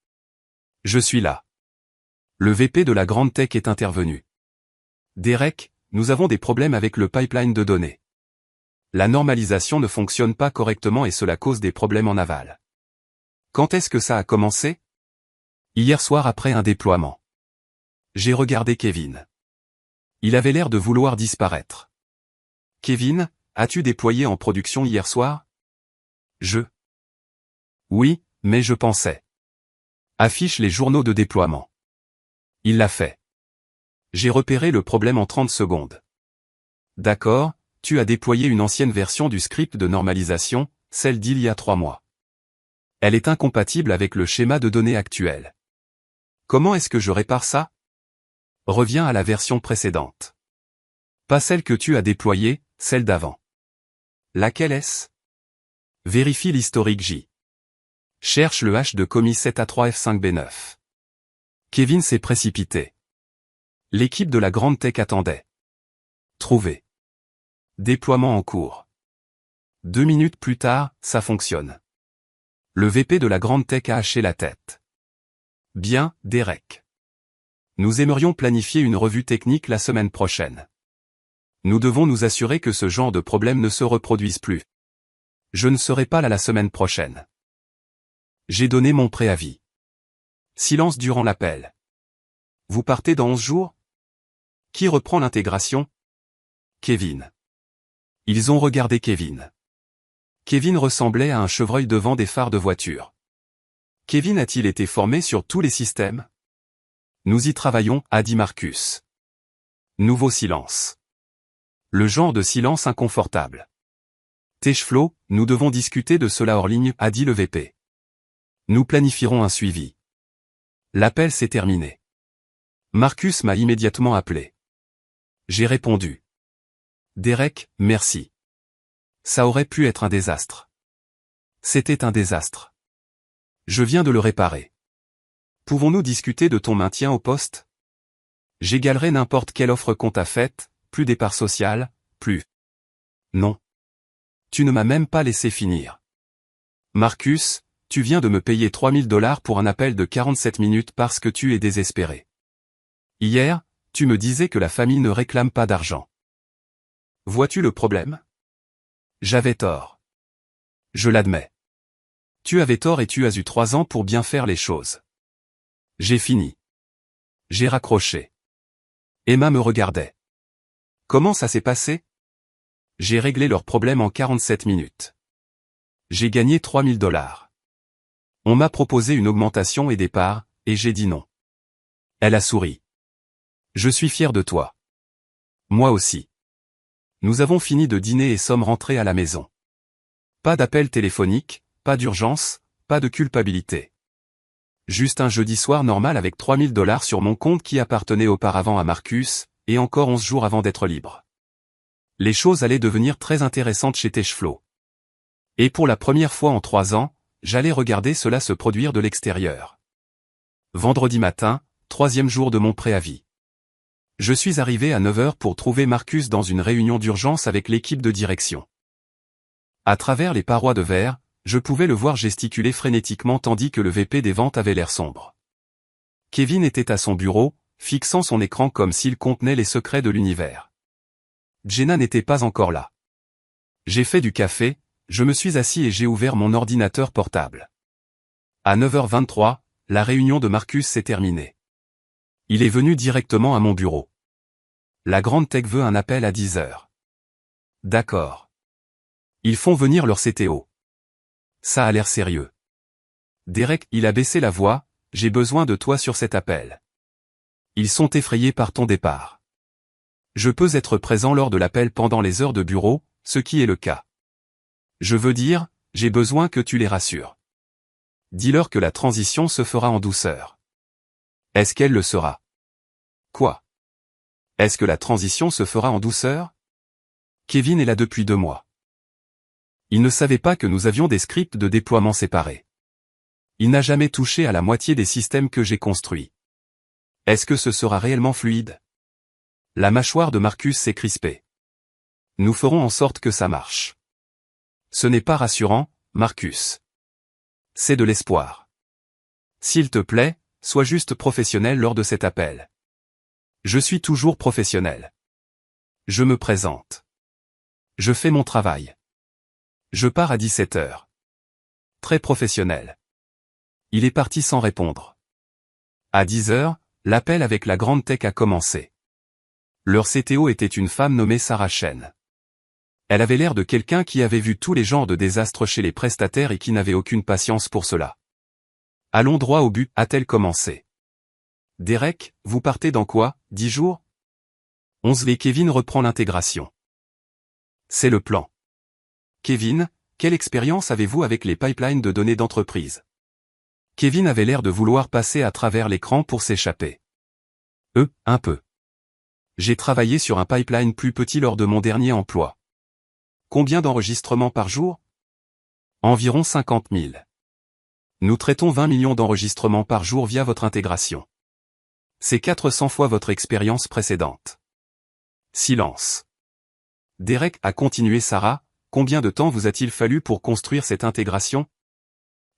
Je suis là. Le VP de la grande tech est intervenu. Derek, nous avons des problèmes avec le pipeline de données. La normalisation ne fonctionne pas correctement et cela cause des problèmes en aval. Quand est-ce que ça a commencé? Hier soir après un déploiement. J'ai regardé Kevin. Il avait l'air de vouloir disparaître. Kevin, as-tu déployé en production hier soir? Oui, mais je pensais. Affiche les journaux de déploiement. Il l'a fait. J'ai repéré le problème en 30 secondes. D'accord, tu as déployé une ancienne version du script de normalisation, celle d'il y a 3 mois. Elle est incompatible avec le schéma de données actuel. Comment est-ce que je répare ça? Reviens à la version précédente. Pas celle que tu as déployée, celle d'avant. Laquelle est-ce? Vérifie l'historique J. Cherche le hash de commis 7A3F5B9. Kevin s'est précipité. L'équipe de la grande tech attendait. Trouvé. Déploiement en cours. 2 minutes plus tard, ça fonctionne. Le VP de la grande tech a haché la tête. Bien, Derek. Nous aimerions planifier une revue technique la semaine prochaine. Nous devons nous assurer que ce genre de problème ne se reproduise plus. Je ne serai pas là la semaine prochaine. J'ai donné mon préavis. Silence durant l'appel. Vous partez dans 11 jours? Qui reprend l'intégration? Kevin. Ils ont regardé Kevin. Kevin ressemblait à un chevreuil devant des phares de voiture. Kevin a-t-il été formé sur tous les systèmes? Nous y travaillons, a dit Marcus. Nouveau silence. Le genre de silence inconfortable. Techflow, nous devons discuter de cela hors ligne, a dit le VP. Nous planifierons un suivi. L'appel s'est terminé. Marcus m'a immédiatement appelé. J'ai répondu. Derek, merci. Ça aurait pu être un désastre. C'était un désastre. Je viens de le réparer. Pouvons-nous discuter de ton maintien au poste? J'égalerai n'importe quelle offre qu'on t'a faite, plus des parts sociales, plus. Non. Tu ne m'as même pas laissé finir. Marcus, tu viens de me payer $3000 pour un appel de 47 minutes parce que tu es désespéré. Hier, tu me disais que la famille ne réclame pas d'argent. Vois-tu le problème? J'avais tort. Je l'admets. Tu avais tort et tu as eu 3 ans pour bien faire les choses. J'ai fini. J'ai raccroché. Emma me regardait. Comment ça s'est passé? J'ai réglé leur problème en 47 minutes. J'ai gagné $3000. On m'a proposé une augmentation et des parts, et j'ai dit non. Elle a souri. Je suis fier de toi. Moi aussi. Nous avons fini de dîner et sommes rentrés à la maison. Pas d'appel téléphonique, pas d'urgence, pas de culpabilité. Juste un jeudi soir normal avec $3000 sur mon compte qui appartenait auparavant à Marcus, et encore 11 jours avant d'être libre. Les choses allaient devenir très intéressantes chez Techflow. Et pour la première fois en 3 ans, j'allais regarder cela se produire de l'extérieur. Vendredi matin, 3e jour de mon préavis. Je suis arrivé à 9h pour trouver Marcus dans une réunion d'urgence avec l'équipe de direction. À travers les parois de verre, je pouvais le voir gesticuler frénétiquement tandis que le VP des ventes avait l'air sombre. Kevin était à son bureau, fixant son écran comme s'il contenait les secrets de l'univers. Jenna n'était pas encore là. J'ai fait du café, je me suis assis et j'ai ouvert mon ordinateur portable. À 9h23, la réunion de Marcus s'est terminée. Il est venu directement à mon bureau. La grande tech veut un appel à 10h. D'accord. Ils font venir leur CTO. Ça a l'air sérieux. Derek, il a baissé la voix, j'ai besoin de toi sur cet appel. Ils sont effrayés par ton départ. Je peux être présent lors de l'appel pendant les heures de bureau, ce qui est le cas. Je veux dire, j'ai besoin que tu les rassures. Dis-leur que la transition se fera en douceur. Est-ce qu'elle le sera? Quoi? Est-ce que la transition se fera en douceur? Kevin est là depuis 2 mois. Il ne savait pas que nous avions des scripts de déploiement séparés. Il n'a jamais touché à la moitié des systèmes que j'ai construits. Est-ce que ce sera réellement fluide? La mâchoire de Marcus s'est crispée. Nous ferons en sorte que ça marche. Ce n'est pas rassurant, Marcus. C'est de l'espoir. S'il te plaît, sois juste professionnel lors de cet appel. Je suis toujours professionnel. Je me présente. Je fais mon travail. Je pars à 17 heures. Très professionnel. Il est parti sans répondre. À 10 heures, l'appel avec la grande tech a commencé. Leur CTO était une femme nommée Sarah Chen. Elle avait l'air de quelqu'un qui avait vu tous les genres de désastres chez les prestataires et qui n'avait aucune patience pour cela. Allons droit au but, a-t-elle commencé. Derek, vous partez dans quoi, 10 jours? 11 et Kevin reprend l'intégration. C'est le plan. Kevin, quelle expérience avez-vous avec les pipelines de données d'entreprise? Kevin avait l'air de vouloir passer à travers l'écran pour s'échapper. Un peu. J'ai travaillé sur un pipeline plus petit lors de mon dernier emploi. Combien d'enregistrements par jour? Environ 50 000. Nous traitons 20 millions d'enregistrements par jour via votre intégration. C'est 400 fois votre expérience précédente. Silence. Derek a continué. Sarah, combien de temps vous a-t-il fallu pour construire cette intégration?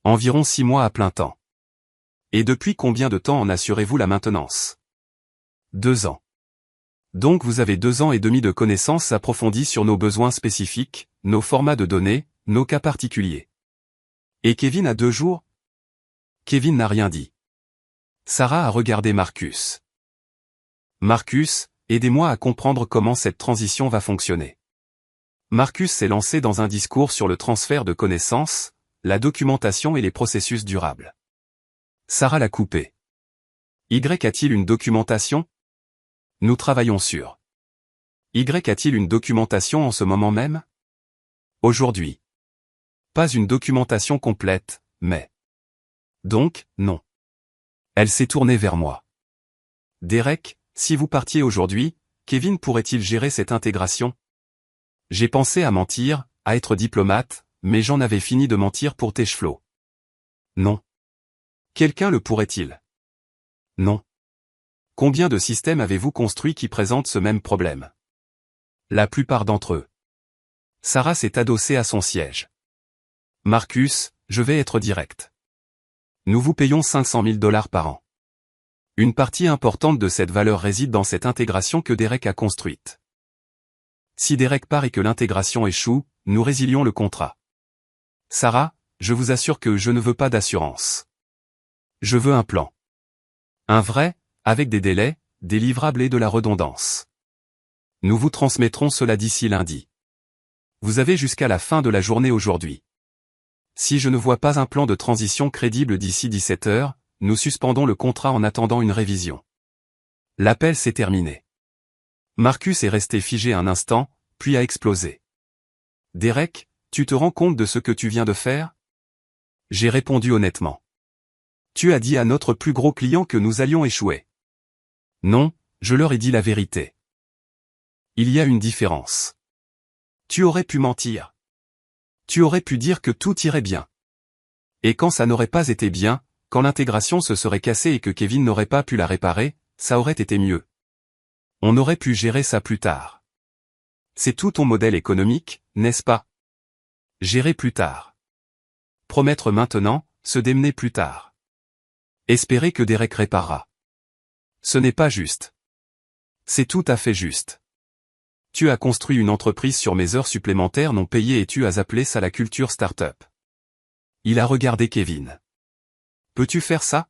Environ 6 mois à plein temps. Et depuis combien de temps en assurez-vous la maintenance? 2 ans. Donc vous avez 2 ans et demi de connaissances approfondies sur nos besoins spécifiques, nos formats de données, nos cas particuliers. Et Kevin a 2 jours? Kevin n'a rien dit. Sarah a regardé Marcus. Marcus, aidez-moi à comprendre comment cette transition va fonctionner. Marcus s'est lancé dans un discours sur le transfert de connaissances, la documentation et les processus durables. Sarah l'a coupé. Y a-t-il une documentation? Nous travaillons sur. Y a-t-il une documentation en ce moment même? Aujourd'hui. Pas une documentation complète, mais. Donc, non. Elle s'est tournée vers moi. Derek, si vous partiez aujourd'hui, Kevin pourrait-il gérer cette intégration? J'ai pensé à mentir, à être diplomate, mais j'en avais fini de mentir pour Techflow. Non. Quelqu'un le pourrait-il? Non. Combien de systèmes avez-vous construits qui présentent ce même problème? La plupart d'entre eux. Sarah s'est adossée à son siège. Marcus, je vais être direct. Nous vous payons 500 000 $ par an. Une partie importante de cette valeur réside dans cette intégration que Derek a construite. Si Derek part et que l'intégration échoue, nous résilions le contrat. Sarah, je vous assure que je ne veux pas d'assurance. Je veux un plan. Un vrai, avec des délais, des livrables et de la redondance. Nous vous transmettrons cela d'ici lundi. Vous avez jusqu'à la fin de la journée aujourd'hui. Si je ne vois pas un plan de transition crédible d'ici 17 heures, nous suspendons le contrat en attendant une révision. L'appel s'est terminé. Marcus est resté figé un instant, puis a explosé. Derek, tu te rends compte de ce que tu viens de faire? J'ai répondu honnêtement. Tu as dit à notre plus gros client que nous allions échouer. Non, je leur ai dit la vérité. Il y a une différence. Tu aurais pu mentir. Tu aurais pu dire que tout irait bien. Et quand ça n'aurait pas été bien, quand l'intégration se serait cassée et que Kevin n'aurait pas pu la réparer, ça aurait été mieux. On aurait pu gérer ça plus tard. C'est tout ton modèle économique, n'est-ce pas? Gérer plus tard. Promettre maintenant, se démener plus tard. Espérer que Derek réparera. Ce n'est pas juste. C'est tout à fait juste. Tu as construit une entreprise sur mes heures supplémentaires non payées et tu as appelé ça la culture start-up. Il a regardé Kevin. Peux-tu faire ça?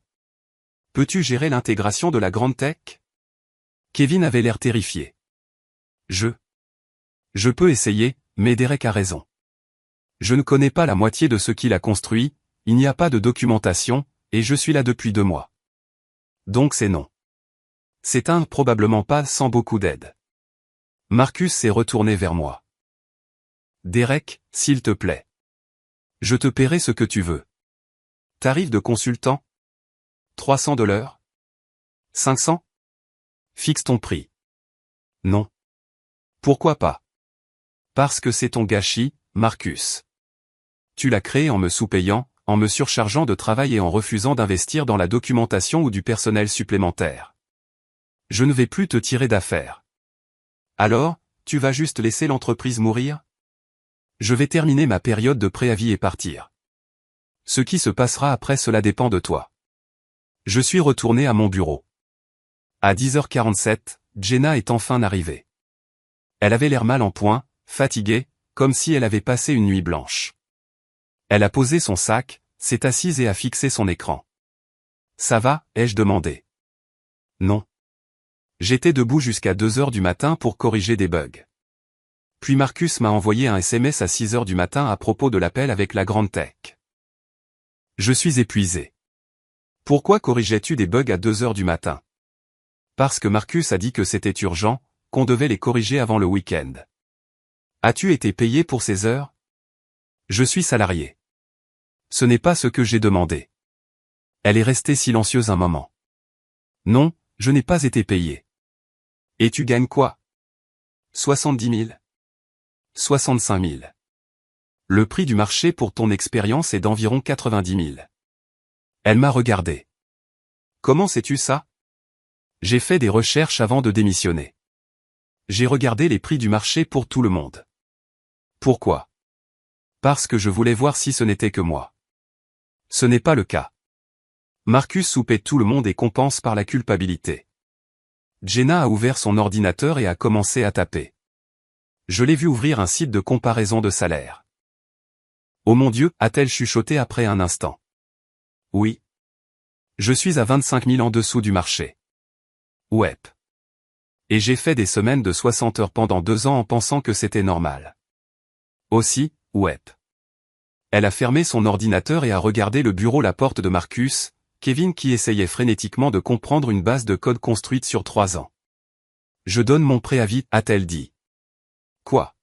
Peux-tu gérer l'intégration de la grande tech? Kevin avait l'air terrifié. Je peux essayer, mais Derek a raison. Je ne connais pas la moitié de ce qu'il a construit, il n'y a pas de documentation, et je suis là depuis 2 mois. Donc c'est non. C'est un probablement pas sans beaucoup d'aide. Marcus s'est retourné vers moi. Derek, s'il te plaît. Je te paierai ce que tu veux. Tarif de consultant? 300 $? 500? Fixe ton prix. Non. Pourquoi pas? Parce que c'est ton gâchis, Marcus. Tu l'as créé en me sous-payant, en me surchargeant de travail et en refusant d'investir dans la documentation ou du personnel supplémentaire. Je ne vais plus te tirer d'affaire. Alors, tu vas juste laisser l'entreprise mourir? Je vais terminer ma période de préavis et partir. Ce qui se passera après cela dépend de toi. Je suis retourné à mon bureau. À 10h47, Jenna est enfin arrivée. Elle avait l'air mal en point, fatiguée, comme si elle avait passé une nuit blanche. Elle a posé son sac, s'est assise et a fixé son écran. « Ça va ?» ai-je demandé. « Non. J'étais debout jusqu'à 2h du matin pour corriger des bugs. Puis Marcus m'a envoyé un SMS à 6h du matin à propos de l'appel avec la grande tech. Je suis épuisé. Pourquoi corrigeais-tu des bugs à 2h du matin? Parce que Marcus a dit que c'était urgent, qu'on devait les corriger avant le week-end. As-tu été payé pour ces heures? Je suis salarié. Ce n'est pas ce que j'ai demandé. Elle est restée silencieuse un moment. Non, je n'ai pas été payé. Et tu gagnes quoi? 70 000. 65 000. Le prix du marché pour ton expérience est d'environ 90 000. Elle m'a regardé. Comment sais-tu ça? J'ai fait des recherches avant de démissionner. J'ai regardé les prix du marché pour tout le monde. Pourquoi? Parce que je voulais voir si ce n'était que moi. Ce n'est pas le cas. Marcus soupait tout le monde et compense par la culpabilité. Jenna a ouvert son ordinateur et a commencé à taper. Je l'ai vu ouvrir un site de comparaison de salaire. Oh mon Dieu, a-t-elle chuchoté après un instant. Oui. Je suis à 25 000 en dessous du marché. Ouais. Et j'ai fait des semaines de 60 heures pendant 2 ans en pensant que c'était normal. Aussi, ouais. Elle a fermé son ordinateur et a regardé le bureau la porte de Marcus, Kevin qui essayait frénétiquement de comprendre une base de code construite sur 3 ans. Je donne mon préavis, a-t-elle dit. Quoi?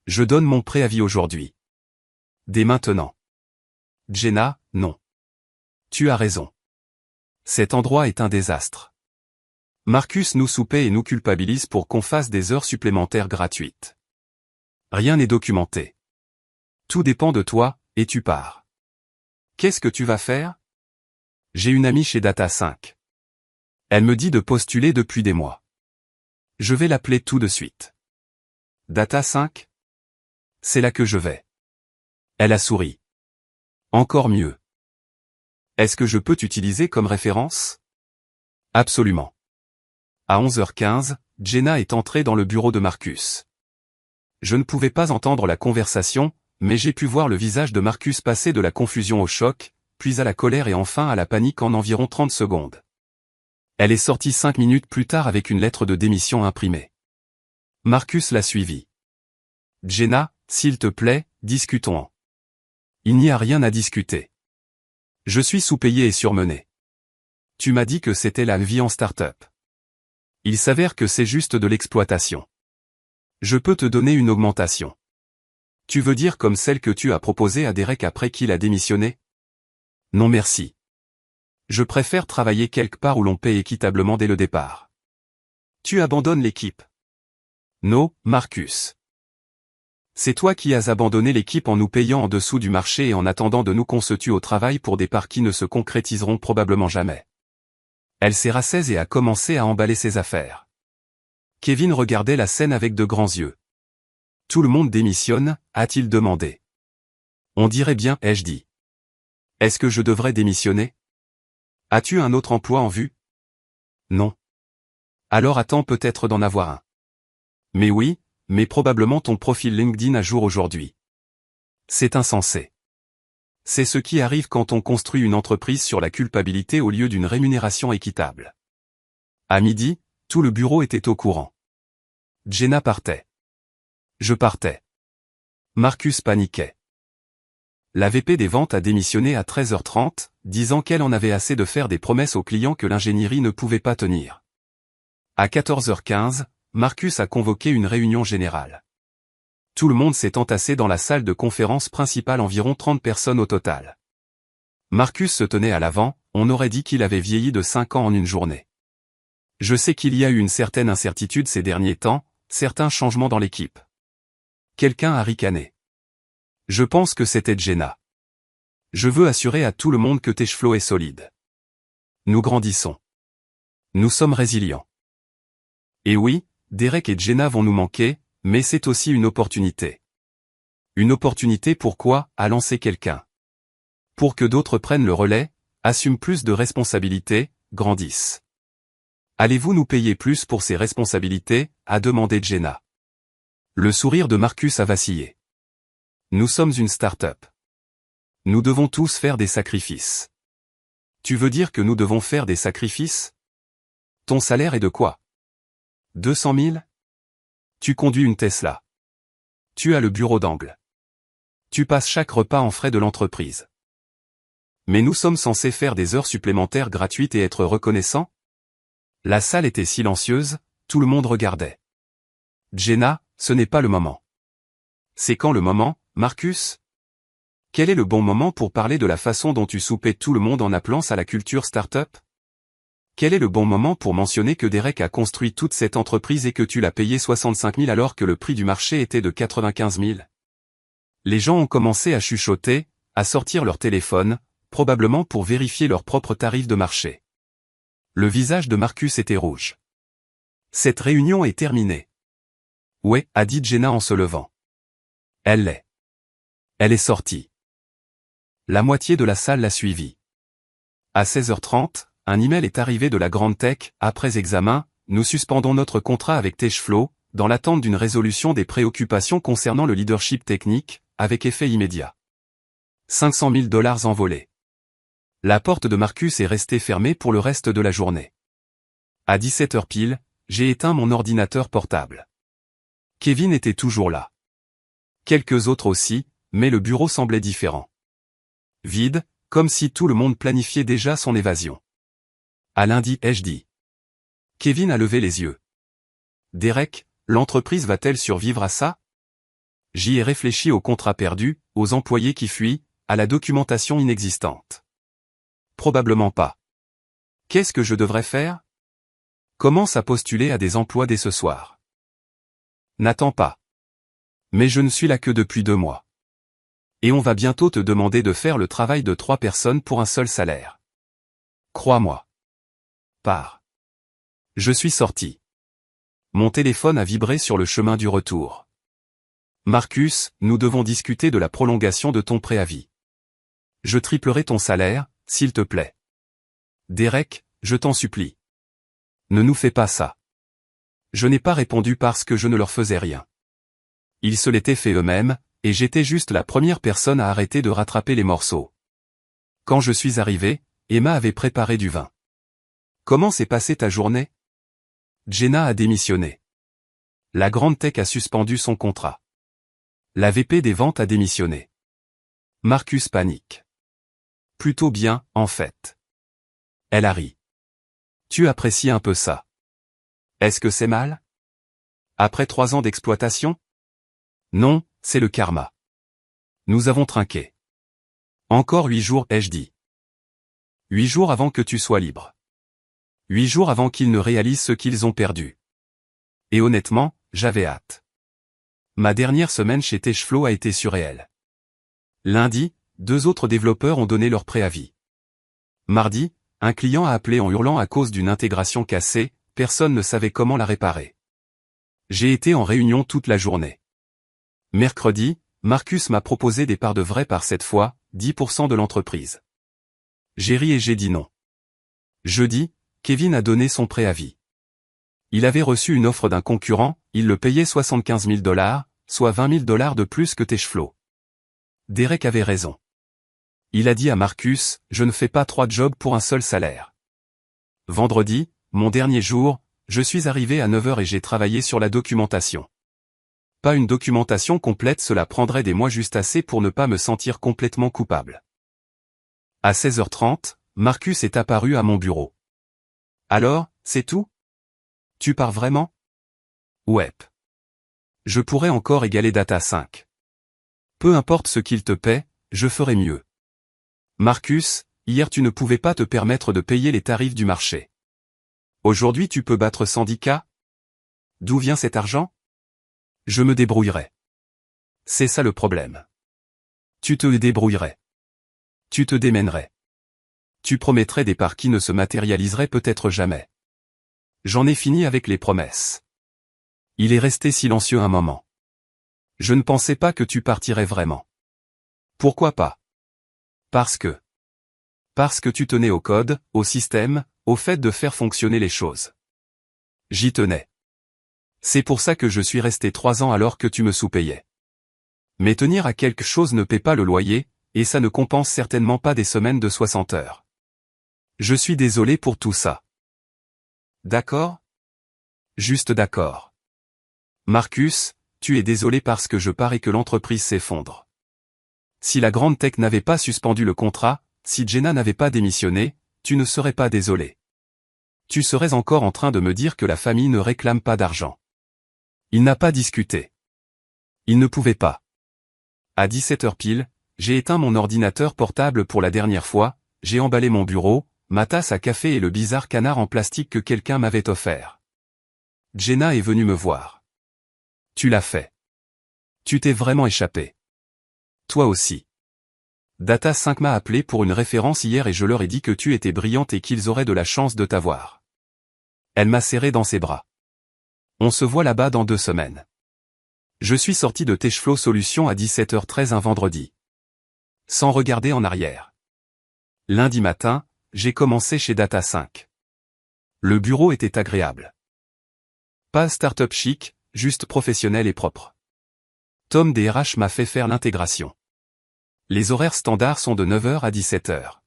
Je donne mon préavis aujourd'hui. Dès maintenant. Jenna, non. Tu as raison. Cet endroit est un désastre. Marcus nous soupait et nous culpabilise pour qu'on fasse des heures supplémentaires gratuites. Rien n'est documenté. Tout dépend de toi, et tu pars. Qu'est-ce que tu vas faire? J'ai une amie chez Data 5. Elle me dit de postuler depuis des mois. Je vais l'appeler tout de suite. Data 5? C'est là que je vais. Elle a souri. Encore mieux. Est-ce que je peux t'utiliser comme référence? Absolument. À 11h15, Jenna est entrée dans le bureau de Marcus. Je ne pouvais pas entendre la conversation, mais j'ai pu voir le visage de Marcus passer de la confusion au choc, puis à la colère et enfin à la panique en environ 30 secondes. Elle est sortie 5 minutes plus tard avec une lettre de démission imprimée. Marcus l'a suivie. Jenna, s'il te plaît, discutons-en. Il n'y a rien à discuter. Je suis sous-payé et surmené. Tu m'as dit que c'était la vie en start-up. Il s'avère que c'est juste de l'exploitation. Je peux te donner une augmentation. Tu veux dire comme celle que tu as proposée à Derek après qu'il a démissionné? Non merci. Je préfère travailler quelque part où l'on paie équitablement dès le départ. Tu abandonnes l'équipe. Non, Marcus. C'est toi qui as abandonné l'équipe en nous payant en dessous du marché et en attendant de nous qu'on se tue au travail pour des parts qui ne se concrétiseront probablement jamais. Elle s'est rassise et a commencé à emballer ses affaires. Kevin regardait la scène avec de grands yeux. Tout le monde démissionne, a-t-il demandé. On dirait bien, ai-je dit. Est-ce que je devrais démissionner? As-tu un autre emploi en vue? Non. Alors attends peut-être d'en avoir un. Mais oui, mais probablement ton profil LinkedIn à jour aujourd'hui. C'est insensé. C'est ce qui arrive quand on construit une entreprise sur la culpabilité au lieu d'une rémunération équitable. À midi, tout le bureau était au courant. Jenna partait. Je partais. Marcus paniquait. La VP des ventes a démissionné à 13h30, disant qu'elle en avait assez de faire des promesses aux clients que l'ingénierie ne pouvait pas tenir. À 14h15, Marcus a convoqué une réunion générale. Tout le monde s'est entassé dans la salle de conférence principale, environ 30 personnes au total. Marcus se tenait à l'avant, on aurait dit qu'il avait vieilli de 5 ans en une journée. Je sais qu'il y a eu une certaine incertitude ces derniers temps, certains changements dans l'équipe. Quelqu'un a ricané. Je pense que c'était Jenna. Je veux assurer à tout le monde que Teshflo est solide. Nous grandissons. Nous sommes résilients. Et oui, Derek et Jenna vont nous manquer, mais c'est aussi une opportunité. Une opportunité pourquoi, à lancer quelqu'un. Pour que d'autres prennent le relais, assument plus de responsabilités, grandissent. Allez-vous nous payer plus pour ces responsabilités, a demandé Jenna. Le sourire de Marcus a vacillé. Nous sommes une start-up. Nous devons tous faire des sacrifices. Tu veux dire que nous devons faire des sacrifices? Ton salaire est de quoi? 200 000? Tu conduis une Tesla. Tu as le bureau d'angle. Tu passes chaque repas en frais de l'entreprise. Mais nous sommes censés faire des heures supplémentaires gratuites et être reconnaissants? La salle était silencieuse, tout le monde regardait. Jenna, ce n'est pas le moment. C'est quand le moment, Marcus? Quel est le bon moment pour parler de la façon dont tu soupais tout le monde en appelant ça la culture start-up? Quel est le bon moment pour mentionner que Derek a construit toute cette entreprise et que tu l'as payé 65 000 alors que le prix du marché était de 95 000? Les gens ont commencé à chuchoter, à sortir leur téléphone, probablement pour vérifier leurs propres tarifs de marché. Le visage de Marcus était rouge. Cette réunion est terminée. Ouais, a dit Jenna en se levant. Elle l'est. Elle est sortie. La moitié de la salle l'a suivie. À 16h30, un email est arrivé de la grande tech, après examen, nous suspendons notre contrat avec Teshflo, dans l'attente d'une résolution des préoccupations concernant le leadership technique, avec effet immédiat. 500 000 $ envolés. La porte de Marcus est restée fermée pour le reste de la journée. À 17h pile, j'ai éteint mon ordinateur portable. Kevin était toujours là. Quelques autres aussi, mais le bureau semblait différent. Vide, comme si tout le monde planifiait déjà son évasion. À lundi, ai-je dit. Kevin a levé les yeux. Derek, l'entreprise va-t-elle survivre à ça? J'y ai réfléchi aux contrats perdus, aux employés qui fuient, à la documentation inexistante. Probablement pas. Qu'est-ce que je devrais faire? Commence à postuler à des emplois dès ce soir. N'attends pas. Mais je ne suis là que depuis 2 mois. Et on va bientôt te demander de faire le travail de 3 personnes pour un seul salaire. Crois-moi. Pars. Je suis sorti. Mon téléphone a vibré sur le chemin du retour. Marcus, nous devons discuter de la prolongation de ton préavis. Je triplerai ton salaire, s'il te plaît. Derek, je t'en supplie. Ne nous fais pas ça. Je n'ai pas répondu parce que je ne leur faisais rien. Ils se l'étaient fait eux-mêmes, et j'étais juste la première personne à arrêter de rattraper les morceaux. Quand je suis arrivé, Emma avait préparé du vin. Comment s'est passée ta journée? Jenna a démissionné. La grande tech a suspendu son contrat. La VP des ventes a démissionné. Marcus panique. Plutôt bien, en fait. Elle a ri. Tu apprécies un peu ça. Est-ce que c'est mal? Après 3 ans d'exploitation? Non, c'est le karma. Nous avons trinqué. Encore 8 jours, ai-je dit. 8 jours avant que tu sois libre. 8 jours avant qu'ils ne réalisent ce qu'ils ont perdu. Et honnêtement, j'avais hâte. Ma dernière semaine chez Teshflo a été surréelle. Lundi, 2 autres développeurs ont donné leur préavis. Mardi, un client a appelé en hurlant à cause d'une intégration cassée, personne ne savait comment la réparer. J'ai été en réunion toute la journée. Mercredi, Marcus m'a proposé des parts de vrai par cette fois, 10% de l'entreprise. J'ai ri et j'ai dit non. Jeudi, Kevin a donné son préavis. Il avait reçu une offre d'un concurrent, il le payait 75 000 $, soit 20 000 $ de plus que Teshflo. Derek avait raison. Il a dit à Marcus, je ne fais pas 3 jobs pour un seul salaire. Vendredi, mon dernier jour, je suis arrivé à 9h et j'ai travaillé sur la documentation. Pas une documentation complète, cela prendrait des mois, juste assez pour ne pas me sentir complètement coupable. À 16h30, Marcus est apparu à mon bureau. Alors, c'est tout? Tu pars vraiment? Ouais. Je pourrais encore égaler Data 5. Peu importe ce qu'il te paie, je ferai mieux. Marcus, hier tu ne pouvais pas te permettre de payer les tarifs du marché. Aujourd'hui tu peux battre 110K? D'où vient cet argent? Je me débrouillerai. C'est ça le problème. Tu te débrouillerais. Tu te démènerais. Tu promettrais des parts qui ne se matérialiseraient peut-être jamais. J'en ai fini avec les promesses. Il est resté silencieux un moment. Je ne pensais pas que tu partirais vraiment. Pourquoi pas? Parce que tu tenais au code, au système, au fait de faire fonctionner les choses. J'y tenais. C'est pour ça que je suis resté 3 ans alors que tu me sous-payais. Mais tenir à quelque chose ne paie pas le loyer, et ça ne compense certainement pas des semaines de 60 heures. Je suis désolé pour tout ça. D'accord? Juste d'accord. Marcus, tu es désolé parce que je pars et que l'entreprise s'effondre. Si la grande tech n'avait pas suspendu le contrat, si Jenna n'avait pas démissionné, tu ne serais pas désolé. Tu serais encore en train de me dire que la famille ne réclame pas d'argent. Il n'a pas discuté. Il ne pouvait pas. À 17h pile, j'ai éteint mon ordinateur portable pour la dernière fois, j'ai emballé mon bureau, ma tasse à café et le bizarre canard en plastique que quelqu'un m'avait offert. Jenna est venue me voir. Tu l'as fait. Tu t'es vraiment échappé. Toi aussi. Data 5 m'a appelé pour une référence hier et je leur ai dit que tu étais brillante et qu'ils auraient de la chance de t'avoir. Elle m'a serré dans ses bras. On se voit là-bas dans 2 semaines. Je suis sorti de Techflow Solutions à 17h13 un vendredi. Sans regarder en arrière. Lundi matin, j'ai commencé chez Data 5. Le bureau était agréable. Pas start-up chic, juste professionnel et propre. Tom des RH m'a fait faire l'intégration. Les horaires standards sont de 9h à 17h.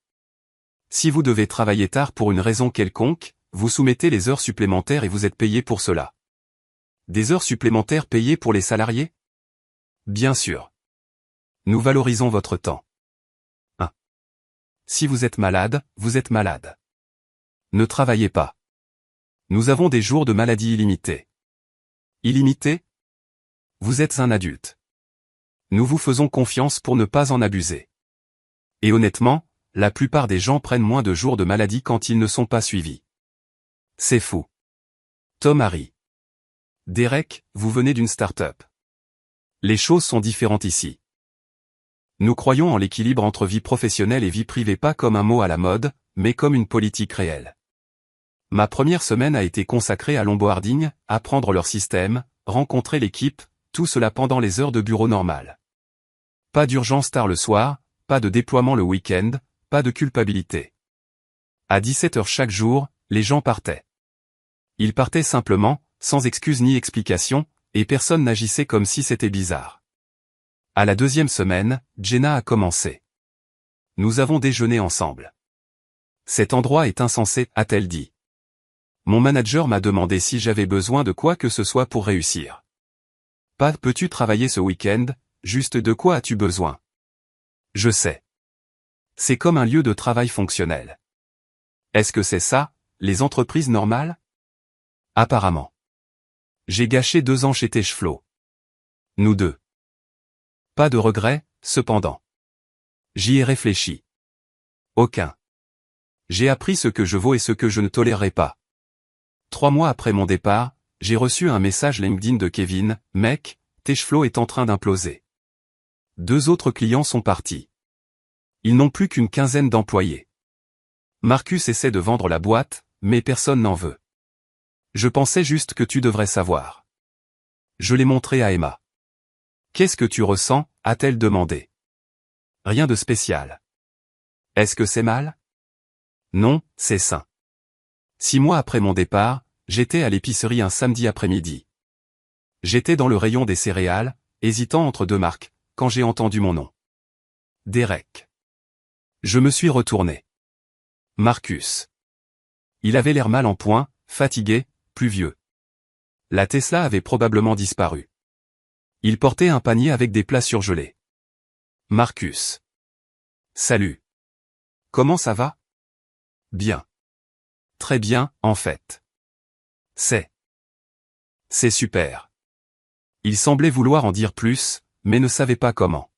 Si vous devez travailler tard pour une raison quelconque, vous soumettez les heures supplémentaires et vous êtes payé pour cela. Des heures supplémentaires payées pour les salariés? Bien sûr. Nous valorisons votre temps. 1. Si vous êtes malade, vous êtes malade. Ne travaillez pas. Nous avons des jours de maladie illimités. Illimité? Vous êtes un adulte. Nous vous faisons confiance pour ne pas en abuser. Et honnêtement, la plupart des gens prennent moins de jours de maladie quand ils ne sont pas suivis. C'est fou. Tom Harry. Derek, vous venez d'une start-up. Les choses sont différentes ici. Nous croyons en l'équilibre entre vie professionnelle et vie privée, pas comme un mot à la mode, mais comme une politique réelle. Ma première semaine a été consacrée à l'onboarding, apprendre leur système, rencontrer l'équipe, tout cela pendant les heures de bureau normales. Pas d'urgence tard le soir, pas de déploiement le week-end, pas de culpabilité. À 17h chaque jour, les gens partaient. Ils partaient simplement, sans excuse ni explication, et personne n'agissait comme si c'était bizarre. À la 2e semaine, Jenna a commencé. Nous avons déjeuné ensemble. Cet endroit est insensé, a-t-elle dit. Mon manager m'a demandé si j'avais besoin de quoi que ce soit pour réussir. Pas peux-tu travailler ce week-end, juste de quoi as-tu besoin? Je sais. C'est comme un lieu de travail fonctionnel. Est-ce que c'est ça, les entreprises normales? Apparemment. J'ai gâché 2 ans chez Techflow. Nous deux. Pas de regrets, cependant. J'y ai réfléchi. Aucun. J'ai appris ce que je vaux et ce que je ne tolérerai pas. 3 mois après mon départ, j'ai reçu un message LinkedIn de Kevin, mec, Techflow est en train d'imploser. 2 autres clients sont partis. Ils n'ont plus qu'une quinzaine d'employés. Marcus essaie de vendre la boîte, mais personne n'en veut. Je pensais juste que tu devrais savoir. Je l'ai montré à Emma. Qu'est-ce que tu ressens, a-t-elle demandé. Rien de spécial. Est-ce que c'est mal? Non, c'est sain. 6 mois après mon départ, j'étais à l'épicerie un samedi après-midi. J'étais dans le rayon des céréales, hésitant entre 2 marques, quand j'ai entendu mon nom. Derek. Je me suis retourné. Marcus. Il avait l'air mal en point, fatigué, plus vieux. La Tesla avait probablement disparu. Il portait un panier avec des plats surgelés. Marcus. Salut. Comment ça va? Bien. Très bien, en fait. C'est super. Il semblait vouloir en dire plus, mais ne savait pas comment.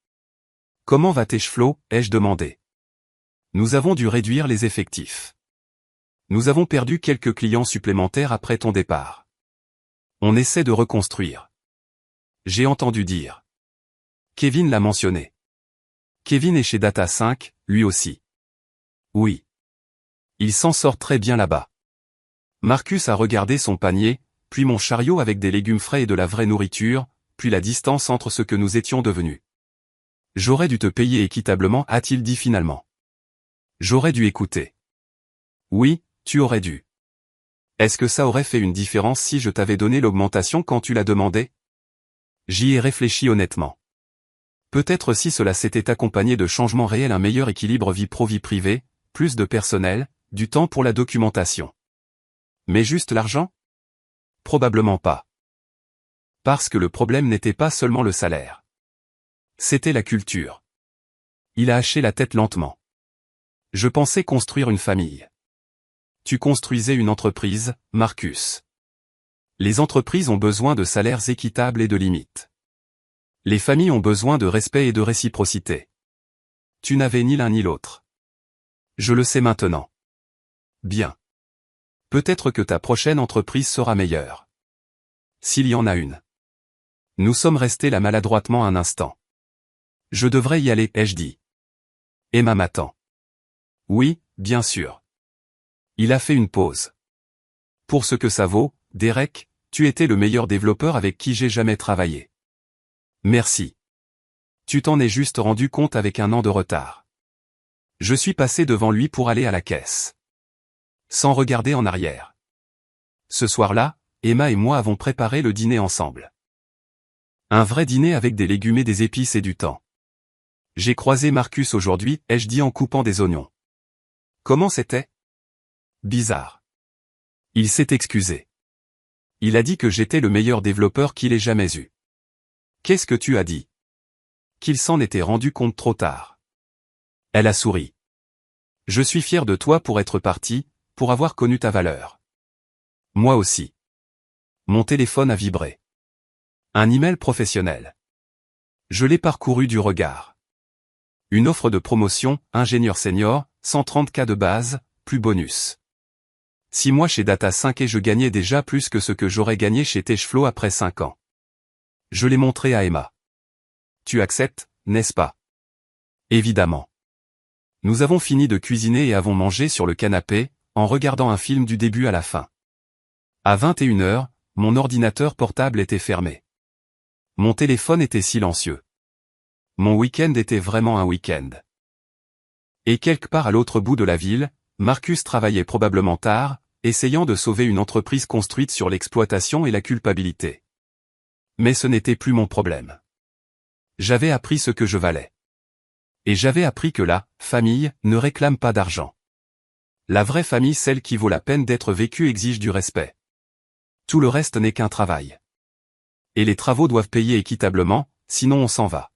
Comment va tes chevaux? Ai-je demandé. Nous avons dû réduire les effectifs. Nous avons perdu quelques clients supplémentaires après ton départ. On essaie de reconstruire. J'ai entendu dire. Kevin l'a mentionné. Kevin est chez Data 5, lui aussi. Oui. Il s'en sort très bien là-bas. Marcus a regardé son panier, puis mon chariot avec des légumes frais et de la vraie nourriture, puis la distance entre ce que nous étions devenus. J'aurais dû te payer équitablement, a-t-il dit finalement. J'aurais dû écouter. Oui, tu aurais dû. Est-ce que ça aurait fait une différence si je t'avais donné l'augmentation quand tu l'as demandé? J'y ai réfléchi honnêtement. Peut-être si cela s'était accompagné de changements réels, un meilleur équilibre vie pro-vie privée, plus de personnel, du temps pour la documentation. Mais juste l'argent? Probablement pas. Parce que le problème n'était pas seulement le salaire. C'était la culture. Il a haché la tête lentement. Je pensais construire une famille. Tu construisais une entreprise, Marcus. Les entreprises ont besoin de salaires équitables et de limites. Les familles ont besoin de respect et de réciprocité. Tu n'avais ni l'un ni l'autre. Je le sais maintenant. Bien. Peut-être que ta prochaine entreprise sera meilleure. S'il y en a une. Nous sommes restés là maladroitement un instant. Je devrais y aller, ai-je dit. Emma m'attend. Oui, bien sûr. Il a fait une pause. Pour ce que ça vaut, Derek, tu étais le meilleur développeur avec qui j'ai jamais travaillé. Merci. Tu t'en es juste rendu compte avec un an de retard. Je suis passé devant lui pour aller à la caisse. Sans regarder en arrière. Ce soir-là, Emma et moi avons préparé le dîner ensemble. Un vrai dîner avec des légumes et des épices et du temps. J'ai croisé Marcus aujourd'hui, ai-je dit en coupant des oignons. Comment c'était? Bizarre. Il s'est excusé. Il a dit que j'étais le meilleur développeur qu'il ait jamais eu. Qu'est-ce que tu as dit? Qu'il s'en était rendu compte trop tard. Elle a souri. Je suis fier de toi pour être parti, pour avoir connu ta valeur. Moi aussi. Mon téléphone a vibré. Un email professionnel. Je l'ai parcouru du regard. Une offre de promotion, ingénieur senior, 130K de base, plus bonus. 6 mois chez Data 5 et je gagnais déjà plus que ce que j'aurais gagné chez Techflow après 5 ans. Je l'ai montré à Emma. Tu acceptes, n'est-ce pas? Évidemment. Nous avons fini de cuisiner et avons mangé sur le canapé, en regardant un film du début à la fin. À 21h, mon ordinateur portable était fermé. Mon téléphone était silencieux. Mon week-end était vraiment un week-end. Et quelque part à l'autre bout de la ville, Marcus travaillait probablement tard, essayant de sauver une entreprise construite sur l'exploitation et la culpabilité. Mais ce n'était plus mon problème. J'avais appris ce que je valais. Et j'avais appris que la famille ne réclame pas d'argent. La vraie famille, celle qui vaut la peine d'être vécue, exige du respect. Tout le reste n'est qu'un travail. Et les travaux doivent payer équitablement, sinon on s'en va.